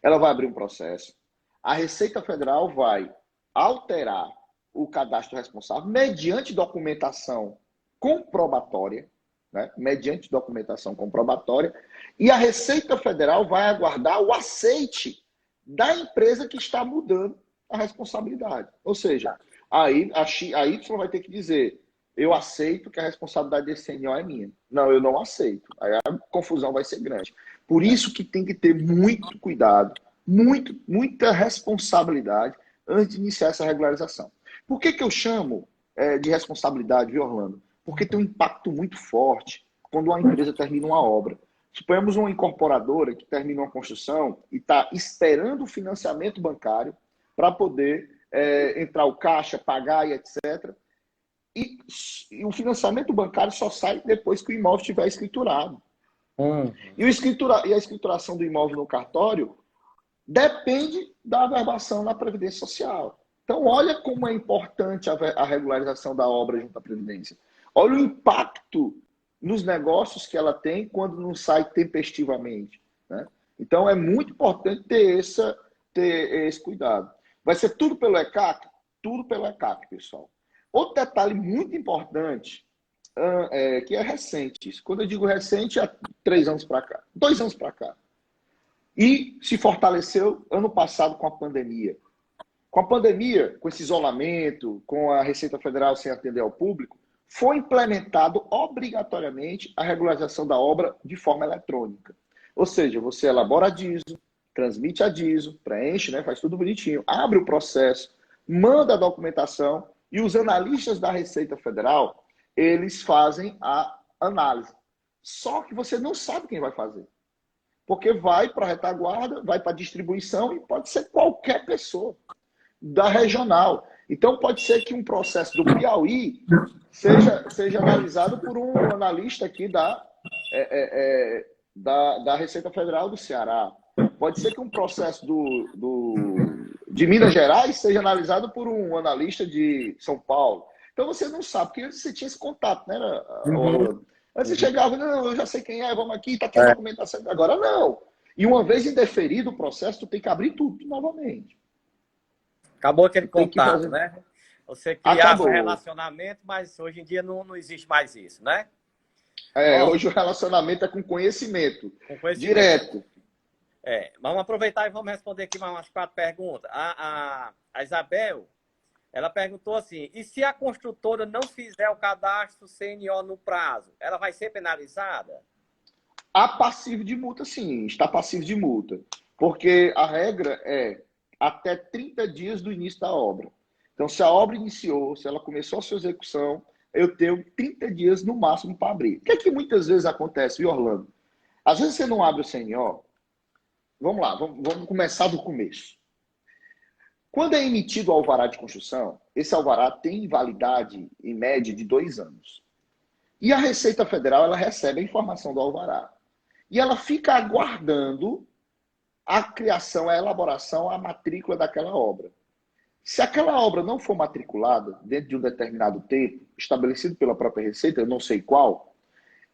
Ela vai abrir um processo, a Receita Federal vai alterar o cadastro responsável mediante documentação comprobatória, né? Mediante documentação comprobatória, e a Receita Federal vai aguardar o aceite da empresa que está mudando a responsabilidade. Ou seja, aí a Y vai ter que dizer, eu aceito que a responsabilidade desse CNO é minha. Não, eu não aceito. Aí a confusão vai ser grande. Por isso que tem que ter muito cuidado, muita responsabilidade antes de iniciar essa regularização. Por que eu chamo de responsabilidade, viu, Orlando? Porque tem um impacto muito forte quando uma empresa termina uma obra. Suponhamos uma incorporadora que termina uma construção e está esperando o financiamento bancário para poder entrar o caixa, pagar e etc. E o financiamento bancário só sai depois que o imóvel estiver escriturado. E a escrituração do imóvel no cartório depende da averbação na Previdência Social. Então, olha como é importante a regularização da obra junto à Previdência. Olha o impacto nos negócios que ela tem quando não sai tempestivamente. Né? Então, é muito importante ter esse cuidado. Vai ser tudo pelo ECAC? Tudo pelo ECAC, pessoal. Outro detalhe muito importante, que é recente. Quando eu digo recente, é 3 anos para cá. 2 anos para cá. E se fortaleceu ano passado com a pandemia. Com a pandemia, com esse isolamento, com a Receita Federal sem atender ao público, foi implementado obrigatoriamente a regularização da obra de forma eletrônica. Ou seja, você elabora a DISO, transmite a DISO, preenche, né, faz tudo bonitinho, abre o processo, manda a documentação e os analistas da Receita Federal, eles fazem a análise. Só que você não sabe quem vai fazer. Porque vai para a retaguarda, vai para a distribuição e pode ser qualquer pessoa da regional. Então, pode ser que um processo do Piauí seja analisado por um analista aqui da Receita Federal do Ceará. Pode ser que um processo de Minas Gerais seja analisado por um analista de São Paulo. Então, você não sabe, porque antes você tinha esse contato, né, Orlando? Antes você chegava, não, eu já sei quem é, vamos aqui, está aqui a documentação. Agora não. E uma vez indeferido o processo, tu tem que abrir tudo novamente. Acabou aquele contato, né? Você criava um relacionamento, mas hoje em dia não existe mais isso, né? Hoje o relacionamento é com conhecimento. Direto. Vamos aproveitar e vamos responder aqui mais umas 4 perguntas. A Isabel, ela perguntou assim, e se a construtora não fizer o cadastro CNO no prazo, ela vai ser penalizada? A passivo de multa, sim, está passivo de multa. Porque a regra é até 30 dias do início da obra. Então, se a obra iniciou, se ela começou a sua execução, eu tenho 30 dias no máximo para abrir. O que é que muitas vezes acontece, viu, Orlando? Às vezes você não abre o CNO. Vamos lá, vamos começar do começo. Quando é emitido o alvará de construção, esse alvará tem validade, em média, de 2 anos. E a Receita Federal ela recebe a informação do alvará. E ela fica aguardando a criação, a elaboração, a matrícula daquela obra. Se aquela obra não for matriculada dentro de um determinado tempo, estabelecido pela própria Receita, eu não sei qual,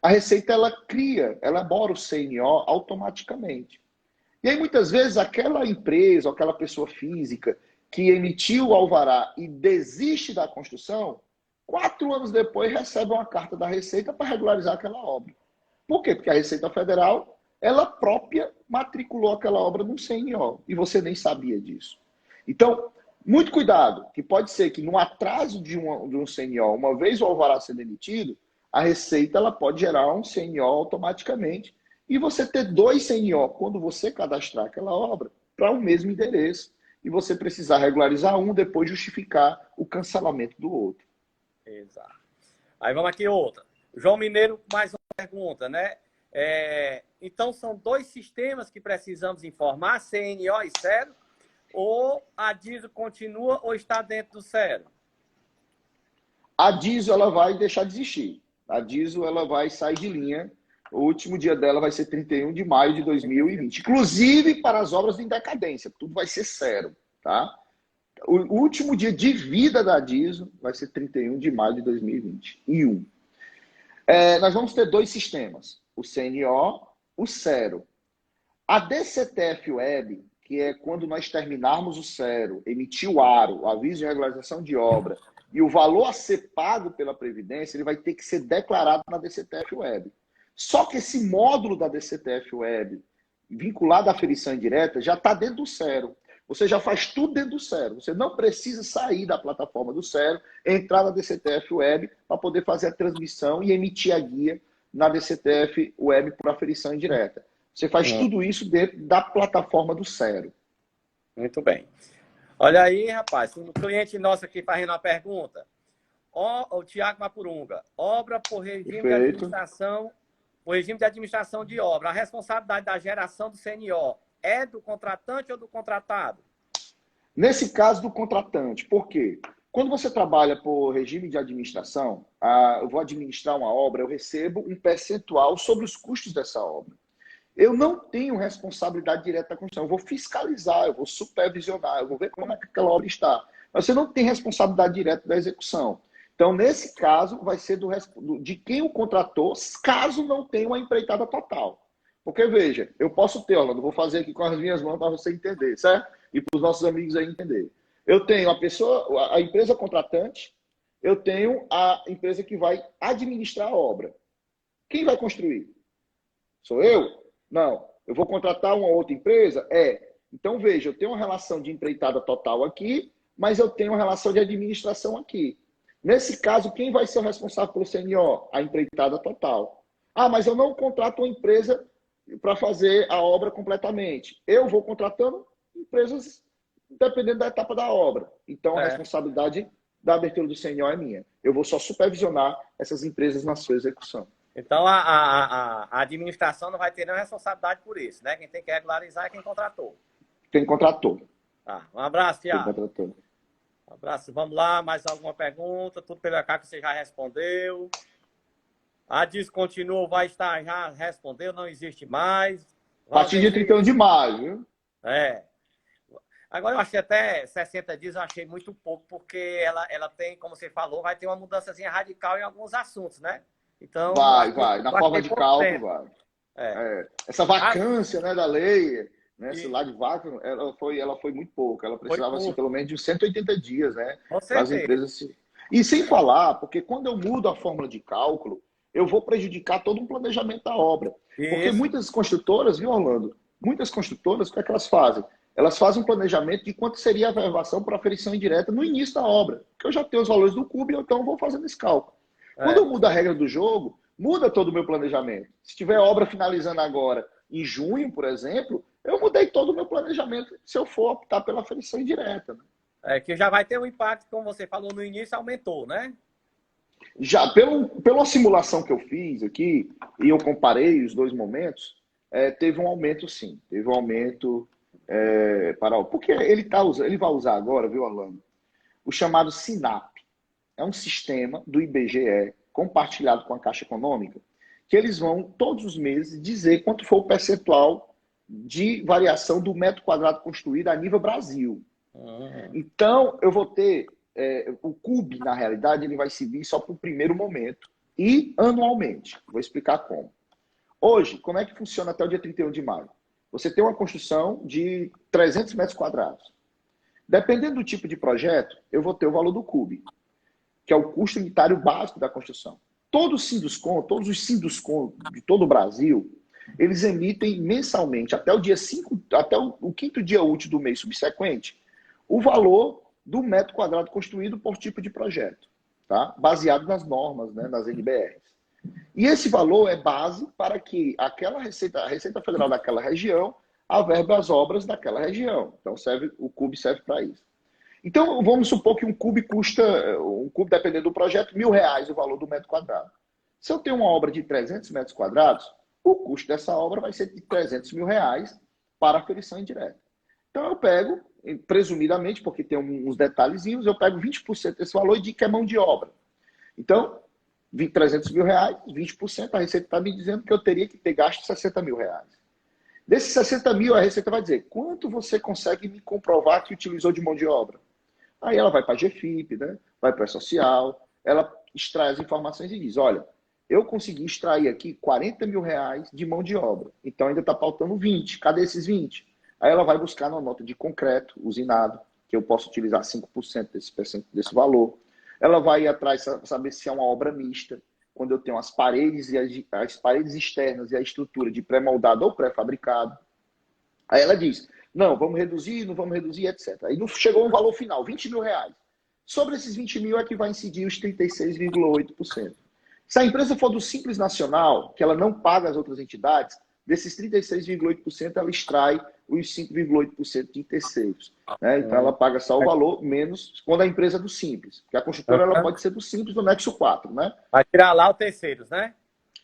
a Receita ela cria, elabora o CNO automaticamente. E aí, muitas vezes, aquela empresa, ou aquela pessoa física que emitiu o alvará e desiste da construção, 4 anos depois recebe uma carta da Receita para regularizar aquela obra. Por quê? Porque a Receita Federal, ela própria matriculou aquela obra no CNO e você nem sabia disso. Então, muito cuidado, que pode ser que no atraso de um CNO, uma vez o alvará sendo emitido, a Receita ela pode gerar um CNO automaticamente e você ter 2 CNO quando você cadastrar aquela obra para o mesmo endereço e você precisar regularizar um, depois justificar o cancelamento do outro. Exato. Aí vamos aqui outra. João Mineiro, mais uma pergunta, né? Então, são 2 sistemas que precisamos informar, CNO e Cero, ou a DISO continua ou está dentro do Cero? A DISO ela vai deixar de existir. A DISO ela vai sair de linha. O último dia dela vai ser 31 de maio de 2020. Inclusive para as obras em decadência. Tudo vai ser Cero, tá? O último dia de vida da DISO vai ser 31 de maio de 2021. Nós vamos ter 2 sistemas. O CNO, o Cero. A DCTF Web, que é quando nós terminarmos o Cero, emitir o ARO, o aviso de regularização de obra, e o valor a ser pago pela Previdência, ele vai ter que ser declarado na DCTF Web. Só que esse módulo da DCTF Web, vinculado à aferição indireta, já está dentro do Cero. Você já faz tudo dentro do Cero. Você não precisa sair da plataforma do Cero, entrar na DCTF Web para poder fazer a transmissão e emitir a guia na DCTF Web por aferição indireta. Você faz tudo isso dentro da plataforma do Cero. Muito bem. Olha aí, rapaz, um cliente nosso aqui fazendo uma pergunta. O Tiago Mapurunga. Obra por regime de administração, o regime de administração de obra. A responsabilidade da geração do CNO é do contratante ou do contratado? Nesse caso, do contratante. Por quê? Quando você trabalha por regime de administração, eu vou administrar uma obra, eu recebo um percentual sobre os custos dessa obra. Eu não tenho responsabilidade direta da construção. Eu vou fiscalizar, eu vou supervisionar, eu vou ver como é que aquela obra está. Mas você não tem responsabilidade direta da execução. Então, nesse caso, vai ser de quem o contratou, caso não tenha uma empreitada total. Porque, veja, eu posso ter, Orlando, vou fazer aqui com as minhas mãos para você entender, certo? E para os nossos amigos aí entenderem. Eu tenho a empresa contratante, eu tenho a empresa que vai administrar a obra. Quem vai construir? Sou eu? Não. Eu vou contratar uma outra empresa? Então, veja, eu tenho uma relação de empreitada total aqui, mas eu tenho uma relação de administração aqui. Nesse caso, quem vai ser o responsável pelo CNO? A empreitada total. Mas eu não contrato uma empresa para fazer a obra completamente. Eu vou contratando empresas dependendo da etapa da obra. Então, a responsabilidade da abertura do CNO é minha. Eu vou só supervisionar essas empresas na sua execução. Então, a administração não vai ter nenhuma responsabilidade por isso, né? Quem tem que regularizar é quem contratou. Quem contratou. Tá. Um abraço, Tiago. Quem contratou. Um abraço. Vamos lá, mais alguma pergunta? Tudo pelo cá que você já respondeu. A descontinua vai estar, já respondeu, não existe mais. A partir de 31 de maio, viu? Agora, eu achei até 60 dias, eu achei muito pouco, porque ela tem, como você falou, vai ter uma mudançazinha radical em alguns assuntos, né? Então, vai. Na forma de cálculo, vai. Essa vacância, né, da lei, né, esse lá de vaca, ela foi muito pouco. Ela precisava, assim, pelo menos de 180 dias, né? Para as empresas. E sem falar, porque quando eu mudo a fórmula de cálculo, eu vou prejudicar todo um planejamento da obra. Porque muitas construtoras, viu, Orlando? Muitas construtoras, o que é que elas fazem? Elas fazem um planejamento de quanto seria a verbação para aferição indireta no início da obra. Porque eu já tenho os valores do CUB, então eu vou fazendo esse cálculo. Quando eu mudo a regra do jogo, muda todo o meu planejamento. Se tiver obra finalizando agora em junho, por exemplo, eu mudei todo o meu planejamento se eu for optar pela aferição indireta. Né? Que já vai ter um impacto, como você falou no início, aumentou, né? Já, pela simulação que eu fiz aqui, e eu comparei os 2 momentos, teve um aumento, sim. Teve um aumento porque ele vai usar agora, viu, Orlando? O chamado SINAP. É um sistema do IBGE compartilhado com a Caixa Econômica, que eles vão, todos os meses, dizer quanto foi o percentual de variação do metro quadrado construído a nível Brasil. Então, eu vou ter... o CUB, na realidade, ele vai servir só para o primeiro momento e anualmente. Vou explicar como. Hoje, como é que funciona até o dia 31 de maio? Você tem uma construção de 300 metros quadrados. Dependendo do tipo de projeto, eu vou ter o valor do CUB, que é o custo unitário básico da construção. Todos os Sinduscon de todo o Brasil, eles emitem mensalmente, até o dia 5, até o quinto dia útil do mês subsequente, o valor do metro quadrado construído por tipo de projeto, tá? Baseado nas normas, né, nas NBRs. E esse valor é base para que a Receita Federal daquela região averbe as obras daquela região. Então, o CUB serve para isso. Então, vamos supor que um CUB dependendo do projeto, R$1.000 o valor do metro quadrado. Se eu tenho uma obra de 300 metros quadrados, o custo dessa obra vai ser de R$300 mil para a aferição indireta. Então, eu pego, presumidamente, porque tem uns detalhezinhos, eu pego 20% desse valor e digo que é mão de obra. Então, R$300 mil, 20%, a Receita está me dizendo que eu teria que ter gasto R$60 mil. Desses 60 mil, a Receita vai dizer, quanto você consegue me comprovar que utilizou de mão de obra? Aí ela vai para a GFIP, né? Vai para a Social, ela extrai as informações e diz, olha, eu consegui extrair aqui R$40 mil de mão de obra, então ainda está faltando 20, cadê esses 20? Aí ela vai buscar na nota de concreto, usinado, que eu posso utilizar 5% desse valor. Ela vai ir atrás saber se é uma obra mista, quando eu tenho as paredes as paredes externas e a estrutura de pré-moldado ou pré-fabricado. Aí ela diz, não, vamos reduzir, não vamos reduzir, etc. Aí chegou um valor final, R$20 mil. Sobre esses 20 mil é que vai incidir os 36,8%. Se a empresa for do Simples Nacional, que ela não paga as outras entidades, desses 36,8% ela extrai os 5,8% de terceiros. Né? Então ela paga só o valor menos quando a empresa é do Simples. Porque a construtora ela pode ser do Simples do Nexo 4. Né? Vai tirar lá os terceiros, né?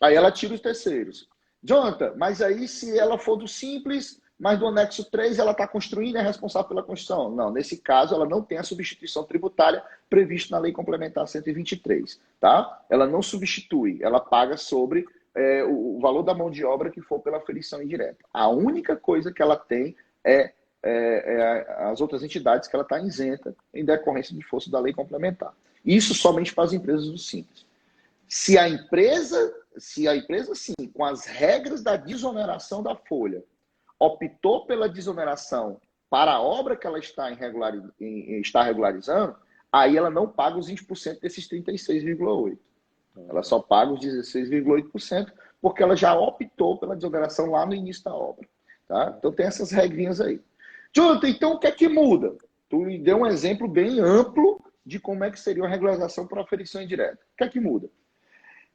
Aí ela tira os terceiros. Jonathan, mas aí se ela for do Simples, mas do anexo 3 ela está construindo e é responsável pela construção. Não, nesse caso ela não tem a substituição tributária prevista na Lei Complementar 123. Tá? Ela não substitui, ela paga sobre o valor da mão de obra que for pela aferição indireta. A única coisa que ela tem é as outras entidades que ela está isenta em decorrência de força da lei complementar. Isso somente para as empresas do Simples. Se a empresa, sim, com as regras da desoneração da folha, optou pela desoneração para a obra que ela está regularizando, aí ela não paga os 20% desses 36,8%. Ela só paga os 16,8% porque ela já optou pela desoneração lá no início da obra. Tá? Então tem essas regrinhas aí. Jonathan, então o que é que muda? Tu me deu um exemplo bem amplo de como é que seria uma regularização por aferição indireta. O que é que muda?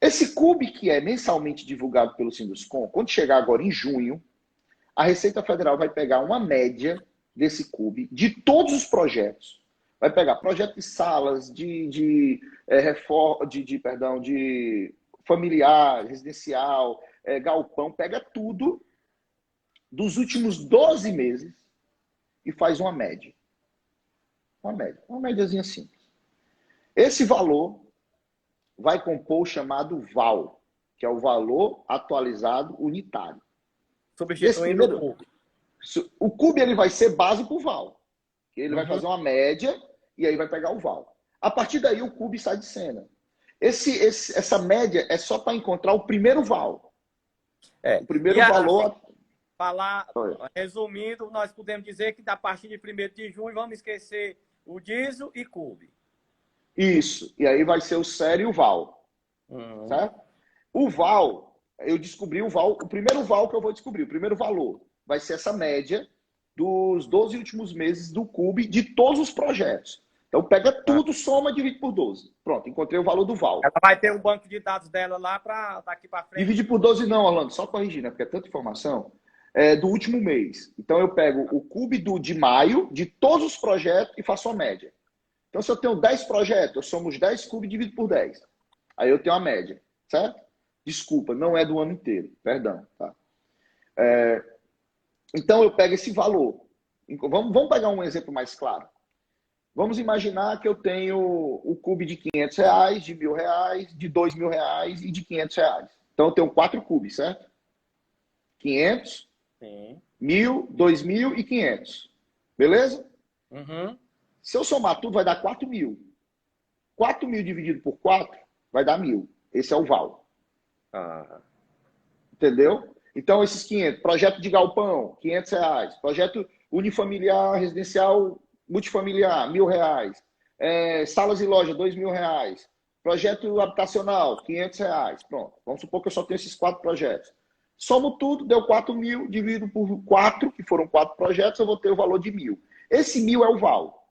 Esse CUB que é mensalmente divulgado pelo Sinduscon, quando chegar agora em junho, a Receita Federal vai pegar uma média desse CUB de todos os projetos. Vai pegar projeto de salas, de familiar, residencial, galpão, pega tudo dos últimos 12 meses e faz uma média. Uma médiazinha simples. Esse valor vai compor o chamado VAL, que é o valor atualizado unitário. Substituindo o CUB. O CUB ele vai ser base para o VAL. Ele vai fazer uma média e aí vai pegar o VAL. A partir daí o CUB sai de cena. Essa média é só para encontrar o primeiro VAL. O primeiro valor... Resumindo, nós podemos dizer que a partir de 1º de junho vamos esquecer o diesel e CUB. Isso. E aí vai ser o sério e o VAL. Certo? O VAL, eu descobri o VAL, o primeiro VAL que eu vou descobrir, o primeiro valor, vai ser essa média dos 12 últimos meses do CUB de todos os projetos. Então pega tudo, soma, divide por 12. Pronto, encontrei o valor do VAL. Ela vai ter um banco de dados dela lá para daqui para frente. Divide por 12 não, Orlando, só corrigir, né? Porque é tanta informação. Do último mês. Então eu pego o CUB de maio, de todos os projetos e faço a média. Então se eu tenho 10 projetos, eu somo os 10 CUB e divido por 10. Aí eu tenho a média, certo? Desculpa, não é do ano inteiro, perdão. Tá? Então, eu pego esse valor. Vamos pegar um exemplo mais claro. Vamos imaginar que eu tenho o cube de R$ 500, de R$ 1.000, de R$ 2.000 e de R$ 500. Então, eu tenho 4 cubes, certo? 500, Sim. 1.000, 2.000 e 500. Beleza? Uhum. Se eu somar tudo, vai dar 4.000. 4.000 dividido por 4 vai dar 1.000. Esse é o VAL. Entendeu? Então, esses 500. Projeto de galpão, R$ 500. Projeto unifamiliar, residencial, multifamiliar, R$ 1.000. Salas e lojas, R$ 2.000. Projeto habitacional, R$ 500. Pronto. Vamos supor que eu só tenho esses 4 projetos. Somo tudo, deu 4.000, divido por 4, que foram 4 projetos, eu vou ter o valor de 1.000. Esse 1.000 é o VAL.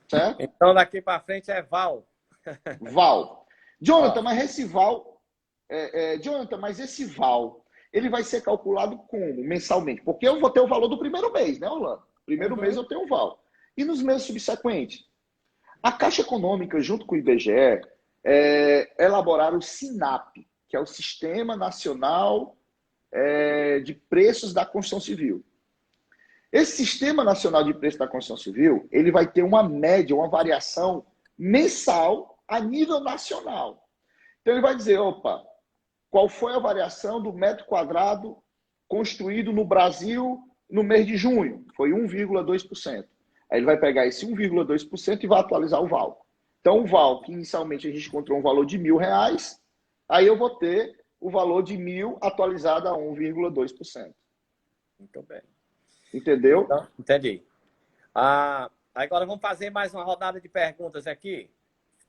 Certo? Então, daqui para frente é VAL. VAL. Jonathan, mas esse VAL... Jonathan, mas esse VAL, ele vai ser calculado como? Mensalmente? Porque eu vou ter o valor do primeiro mês, né, Orlando? Primeiro mês eu tenho o VAL. E nos meses subsequentes? A Caixa Econômica, junto com o IBGE, elaboraram o SINAP, que é o Sistema Nacional de Preços da Construção Civil. Esse Sistema Nacional de Preços da Construção Civil, ele vai ter uma média, uma variação mensal a nível nacional. Então ele vai dizer, opa, qual foi a variação do metro quadrado construído no Brasil no mês de junho? Foi 1,2%. Aí ele vai pegar esse 1,2% e vai atualizar o VAL. Então o VAL, que inicialmente a gente encontrou um valor de R$ 1.000, aí eu vou ter o valor de 1.000 atualizado a 1,2%. Muito bem. Entendeu? Então, entendi. Agora vamos fazer mais uma rodada de perguntas aqui.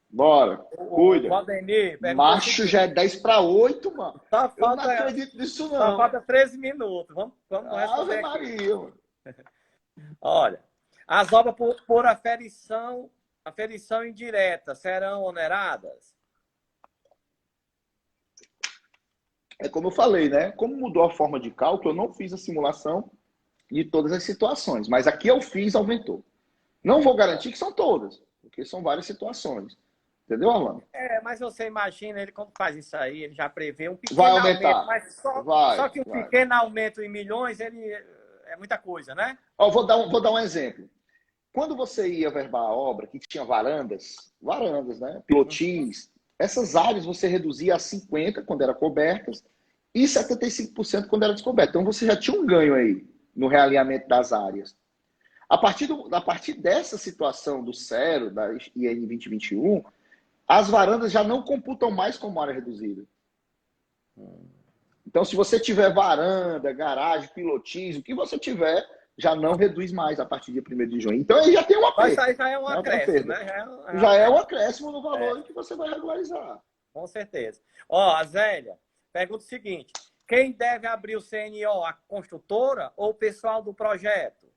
Bora, cuida. Valdemir, Macho já é 10 para 8, mano. Só eu não acredito nisso, não. Só falta 13 minutos. Vamos responder Ave aqui. Maria, mano. Olha, as obras por aferição indireta serão oneradas? É como eu falei, né? Como mudou a forma de cálculo, eu não fiz a simulação de todas as situações. Mas aqui eu fiz, aumentou. Não vou garantir que são todas, porque são várias situações. Entendeu, Orlando? Mas você imagina, ele como faz isso aí, ele já prevê um pequeno vai aumentar. aumento, mas só que um pequeno aumento em milhões, ele é muita coisa, né? Vou dar um exemplo. Quando você ia verbar a obra, que tinha varandas, né? Pilotis, essas áreas você reduzia a 50% quando eram cobertas e 75% quando era descoberta. Então você já tinha um ganho aí no realinhamento das áreas. A partir dessa situação do CERO, da IN 2021, as varandas já não computam mais como área reduzida. Então, se você tiver varanda, garagem, pilotis, o que você tiver, já não reduz mais a partir de 1º de junho. Então, aí já tem uma perda. Mas aí já é um acréscimo, né? Já é um acréscimo no valor que você vai regularizar. Com certeza. A Zélia pergunta o seguinte: quem deve abrir o CNO, a construtora ou o pessoal do projeto?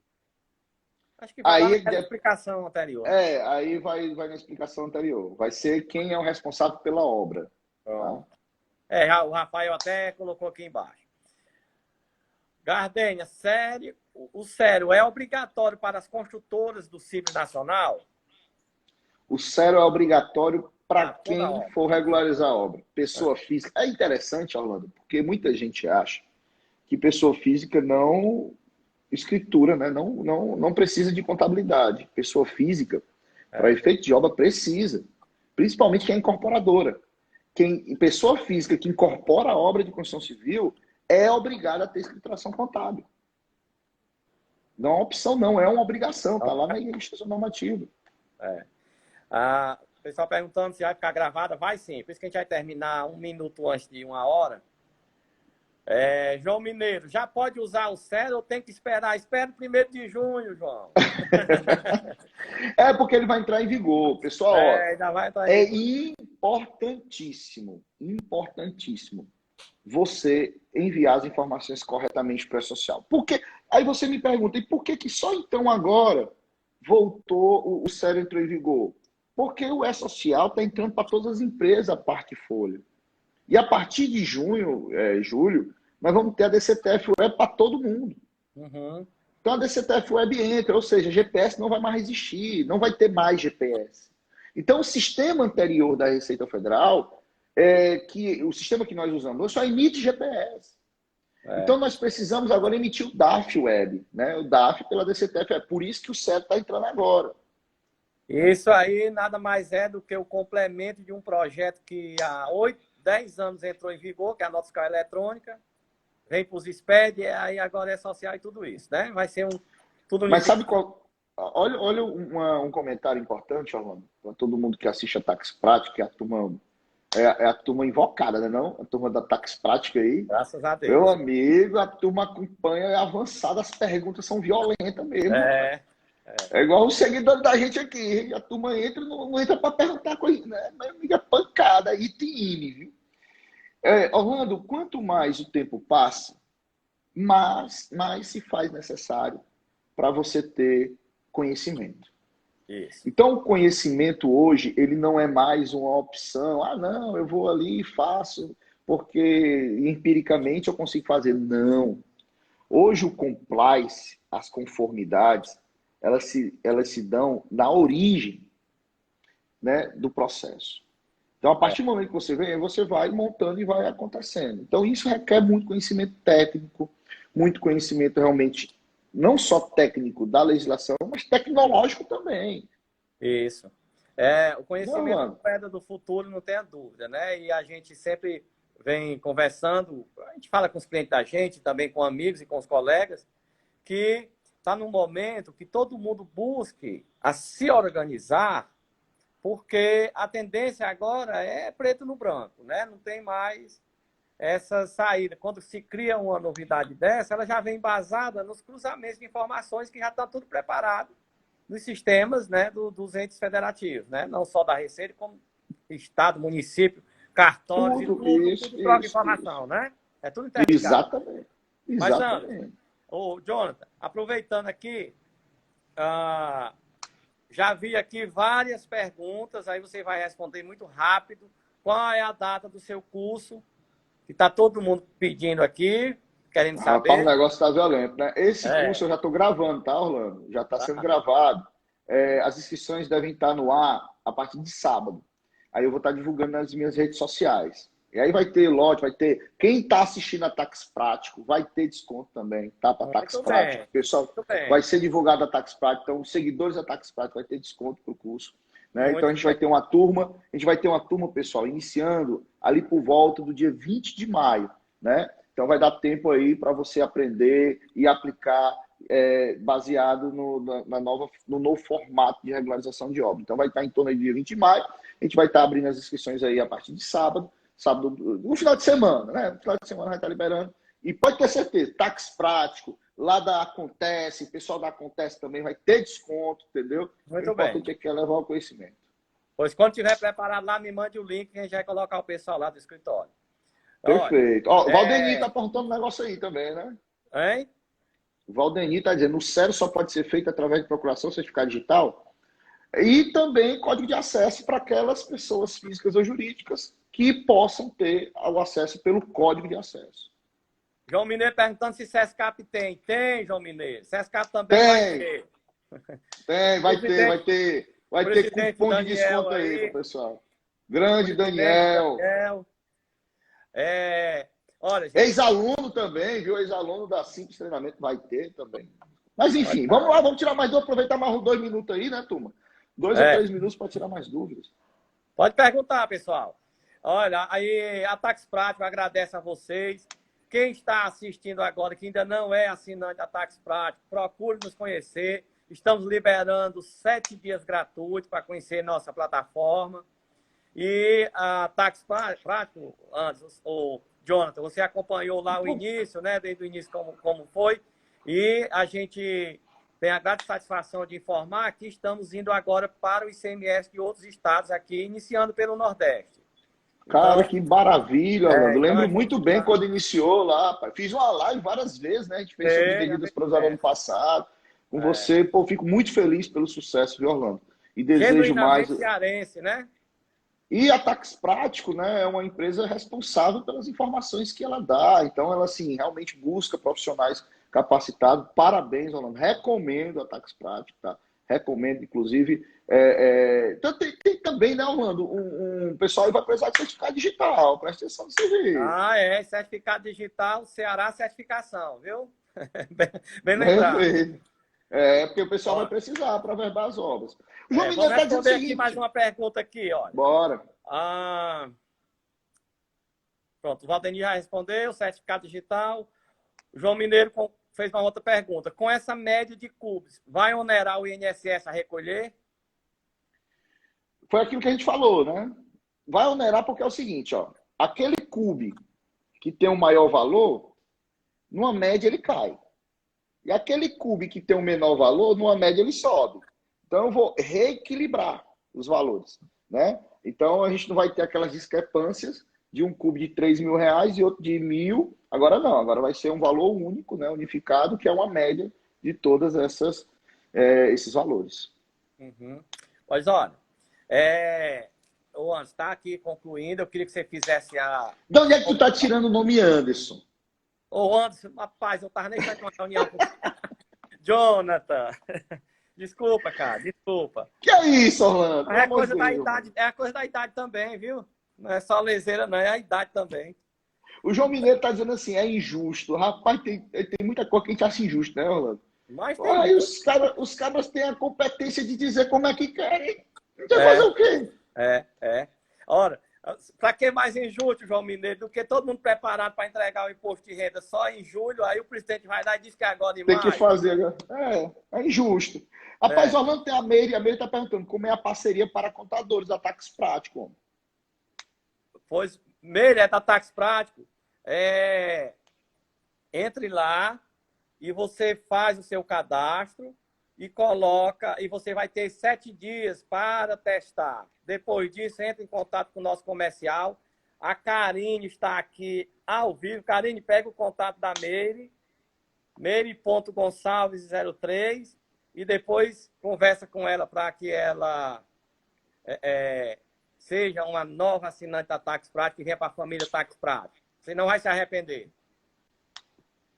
Acho que vai lá na explicação anterior. Aí vai na explicação anterior. Vai ser quem é o responsável pela obra. Tá? O Rafael até colocou aqui embaixo. Gardênia, o CERO é obrigatório para as construtoras do Simples Nacional? O CERO é obrigatório para quem for regularizar a obra. Pessoa física. É interessante, Orlando, porque muita gente acha que pessoa física não escritura, né? Não precisa de contabilidade. Pessoa física, para efeito de obra, precisa. Principalmente quem é incorporadora. Pessoa física que incorpora a obra de construção civil é obrigada a ter escrituração contábil. Não é uma opção, não. É uma obrigação. Está lá na legislação normativa. O pessoal perguntando se vai ficar gravada. Vai sim. Por isso que a gente vai terminar 1 minuto antes de 1h. João Mineiro, já pode usar o CERO ou tem que esperar? Espera o 1º de junho, João. Porque ele vai entrar em vigor. Pessoal, importantíssimo você enviar as informações corretamente para o social. Porque aí você me pergunta, e por que só então agora voltou o CERO entrou em vigor? Porque o E-Social está entrando para todas as empresas a parte folha. E a partir de julho, nós vamos ter a DCTF Web para todo mundo. Então a DCTF Web entra, ou seja, GPS não vai mais existir, não vai ter mais GPS. Então o sistema anterior da Receita Federal, o sistema que nós usamos hoje só emite GPS. Então, nós precisamos agora emitir o DARF Web, né? O DARF pela DCTF. É por isso que o CEP está entrando agora. Isso aí nada mais é do que o complemento de um projeto que há 10 anos entrou em vigor, que é a nota fiscal eletrônica, vem para os SPED, aí agora é social e tudo isso, né? Vai ser tudo Mas sabe qual... Olha um comentário importante, Orlando, para todo mundo que assiste a Tax Prática, que é a turma invocada, né? Não? A turma da Tax Prática aí. Graças a Meu Deus. amigo, a turma acompanha, é avançada, as perguntas são violentas mesmo. É igual os seguidores da gente aqui. A turma entra, não entra para perguntar coisa, né? Mas amiga, pancada, ITM, viu? Orlando, quanto mais o tempo passa, mais se faz necessário para você ter conhecimento. isso. Então, o conhecimento hoje, ele não é mais uma opção. Ah, não, eu vou ali e faço, porque empiricamente eu consigo fazer. Não. Hoje, o compliance, as conformidades, elas se dão na origem, né, do processo. Então, a partir do momento que você vem, você vai montando e vai acontecendo. Então, isso requer muito conhecimento técnico, muito conhecimento realmente, não só técnico da legislação, mas tecnológico também. Isso. O conhecimento é a moeda do futuro, não tenha dúvida, né? E a gente sempre vem conversando, a gente fala com os clientes da gente, também com amigos e com os colegas, que está num momento que todo mundo busque a se organizar, porque a tendência agora é preto no branco, né? Não tem mais essa saída. Quando se cria uma novidade dessa, ela já vem embasada nos cruzamentos de informações que já está tudo preparado nos sistemas, né, dos entes federativos, né? Não só da Receita, como Estado, município, cartórios, tudo troca informação, né? É tudo interligado. Exatamente. Mas, Anderson, Jonathan, aproveitando aqui, já vi aqui várias perguntas, aí você vai responder muito rápido. Qual é a data do seu curso? Que está todo mundo pedindo aqui, querendo saber. Rapaz, o negócio está violento, né? Esse curso eu já estou gravando, tá, Orlando? Já está sendo gravado. As inscrições devem estar no ar a partir de sábado. Aí eu vou estar divulgando nas minhas redes sociais. E aí vai ter lote, vai ter... Quem está assistindo a Tax Prático vai ter desconto também, tá? Para Tax Prático. Pessoal, vai ser divulgado a Tax Prático. Então, os seguidores da Tax Prático vai ter desconto para o curso. Né? Então, a gente vai ter uma turma, pessoal, iniciando ali por volta do dia 20 de maio, né? Então, vai dar tempo aí para você aprender e aplicar baseado no novo formato de regularização de obra. Então, vai estar em torno do dia 20 de maio. A gente vai estar abrindo as inscrições aí a partir de sábado, no final de semana, né? No final de semana vai estar liberando. E pode ter certeza, Tax Prático, lá da Acontece, o pessoal da Acontece também vai ter desconto, entendeu? Muito bem. O importante é que é levar o conhecimento. Pois quando tiver preparado lá, me mande o link que a gente vai colocar o pessoal lá do escritório. Perfeito. Ó, o Valdeni está apontando um negócio aí também, né? Hein? O Valdeni está dizendo, o SERO só pode ser feito através de procuração, certificado digital, e também código de acesso para aquelas pessoas físicas ou jurídicas que possam ter o acesso pelo código de acesso. João Mineiro perguntando se Sescap tem. Tem, João Mineiro. Sescap também vai ter. Tem, vai ter. Vai ter cupom de desconto aí pro pessoal. Grande Daniel. Olha, gente... Ex-aluno também, viu? Ex-aluno da Simples Treinamento vai ter também. Mas enfim, vamos lá, vamos tirar mais dúvidas, aproveitar mais 2 minutos aí, né, turma? 2 ou 3 minutos para tirar mais dúvidas. Pode perguntar, pessoal. Olha, aí a Tax Prático agradece a vocês. Quem está assistindo agora, que ainda não é assinante da Tax Prático, procure nos conhecer. Estamos liberando 7 dias gratuitos para conhecer nossa plataforma. E a Tax Prático, antes, o Jonathan, você acompanhou lá o início, né? Desde o início como foi. E a gente tem a grande satisfação de informar que estamos indo agora para o ICMS de outros estados aqui, iniciando pelo Nordeste. Cara, que maravilha, Orlando. Lembro muito bem quando iniciou lá. Fiz uma live várias vezes, né? A gente fez sobre medidas provisórias ano passado. Com você, pô, fico muito feliz pelo sucesso, viu, Orlando? E desejo mais. Cearense, né? E a Tax Prático, né, é uma empresa responsável pelas informações que ela dá. Então, ela, assim, realmente busca profissionais capacitados. Parabéns, Orlando. Recomendo a Tax Prático, tá? Recomendo, inclusive. Então, tem também, né, Orlando, um pessoal aí vai precisar de certificado digital, presta atenção no serviço. Ah, é, certificado digital, Ceará certificação, viu? Bem, bem lembrado. Perfeito. É, porque o pessoal vai Ó, precisar para verbar as obras. O João Mineiro vamos está dizendo o responder aqui mais seguinte. uma pergunta aqui, olha. Bora. Ah, pronto, o Valdemir já respondeu, certificado digital. O João Mineiro fez uma outra pergunta. Com essa média de cubos, vai onerar o INSS a recolher? Foi aquilo que a gente falou, né? Vai onerar porque é o seguinte, ó. Aquele cube que tem um maior valor, numa média ele cai. E aquele cube que tem um menor valor, numa média ele sobe. Então eu vou reequilibrar os valores, né? Então a gente não vai ter aquelas discrepâncias de um cube de R$ 3.000 e outro de 1.000. Agora não, agora vai ser um valor único, né? Unificado, que é uma média de todas esses valores. Uhum. Pois olha, o Anderson está aqui concluindo. Eu queria que você fizesse a. De onde é que tu tá tirando o nome Anderson? Ô, Anderson, rapaz, eu estava nem saindo uma reunião com Jonathan. Desculpa, cara, desculpa. Que é isso, Orlando? É coisa da idade, é a coisa da idade também, viu? Não é só leseira, não, é a idade também. O João Mineiro está dizendo assim, é injusto. Rapaz, tem muita coisa que a gente acha injusto, né, Orlando? Mas tem. Aí os cabras têm a competência de dizer como é que querem. A gente vai fazer o quê? Ora, para que mais injusto, João Mineiro, do que todo mundo preparado para entregar o imposto de renda só em julho, aí o presidente vai dar e diz que é agora em maio. Tem que fazer. É injusto. Rapaz, Orlando tem a Meire está perguntando como é a parceria para contadores da Tax Prático. Pois, Meire, da Tax Prático, entre lá e você faz o seu cadastro e coloca, e você vai ter 7 dias para testar. Depois disso, entra em contato com o nosso comercial. A Karine está aqui ao vivo. Karine, pega o contato da Meire, meire.gonçalves03, e depois conversa com ela para que ela seja uma nova assinante da Tax Prático e venha para a família Tax Prático. Você não vai se arrepender.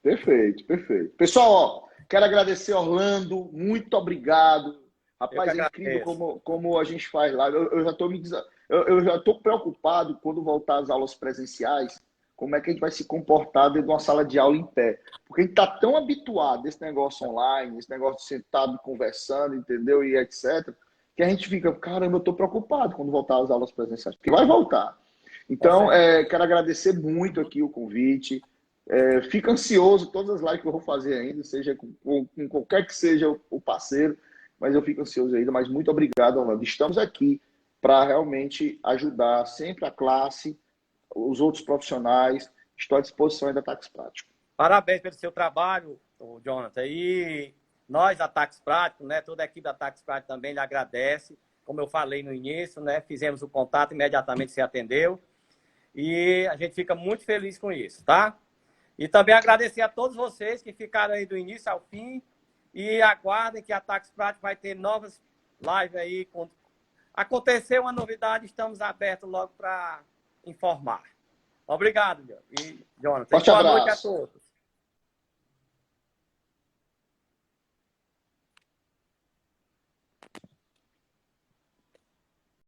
Perfeito, perfeito. Pessoal, ó, quero agradecer, Orlando. Muito obrigado. Rapaz, é incrível como a gente faz lá. Eu já estou preocupado quando voltar às aulas presenciais, como é que a gente vai se comportar dentro de uma sala de aula em pé. Porque a gente está tão habituado a esse negócio online, esse negócio de sentado conversando, entendeu? E etc., que a gente fica, caramba, eu estou preocupado quando voltar às aulas presenciais, porque vai voltar. Então, quero agradecer muito aqui o convite. Fica ansioso, todas as lives que eu vou fazer ainda, seja com qualquer que seja o parceiro, mas eu fico ansioso ainda. Mas muito obrigado, Orlando. Estamos aqui para realmente ajudar sempre a classe, os outros profissionais. Estou à disposição ainda da Tax Prático. Parabéns pelo seu trabalho, Jonathan. E nós, da Tax Prático, né, toda a equipe da Tax Prático também lhe agradece. Como eu falei no início, né, fizemos o contato, imediatamente se atendeu. E a gente fica muito feliz com isso, tá? E também agradecer a todos vocês que ficaram aí do início ao fim e aguardem que a Tax Prático vai ter novas lives aí. Aconteceu uma novidade, estamos abertos logo para informar. Obrigado, e Jonathan. Forte Boa abraço. noite a todos.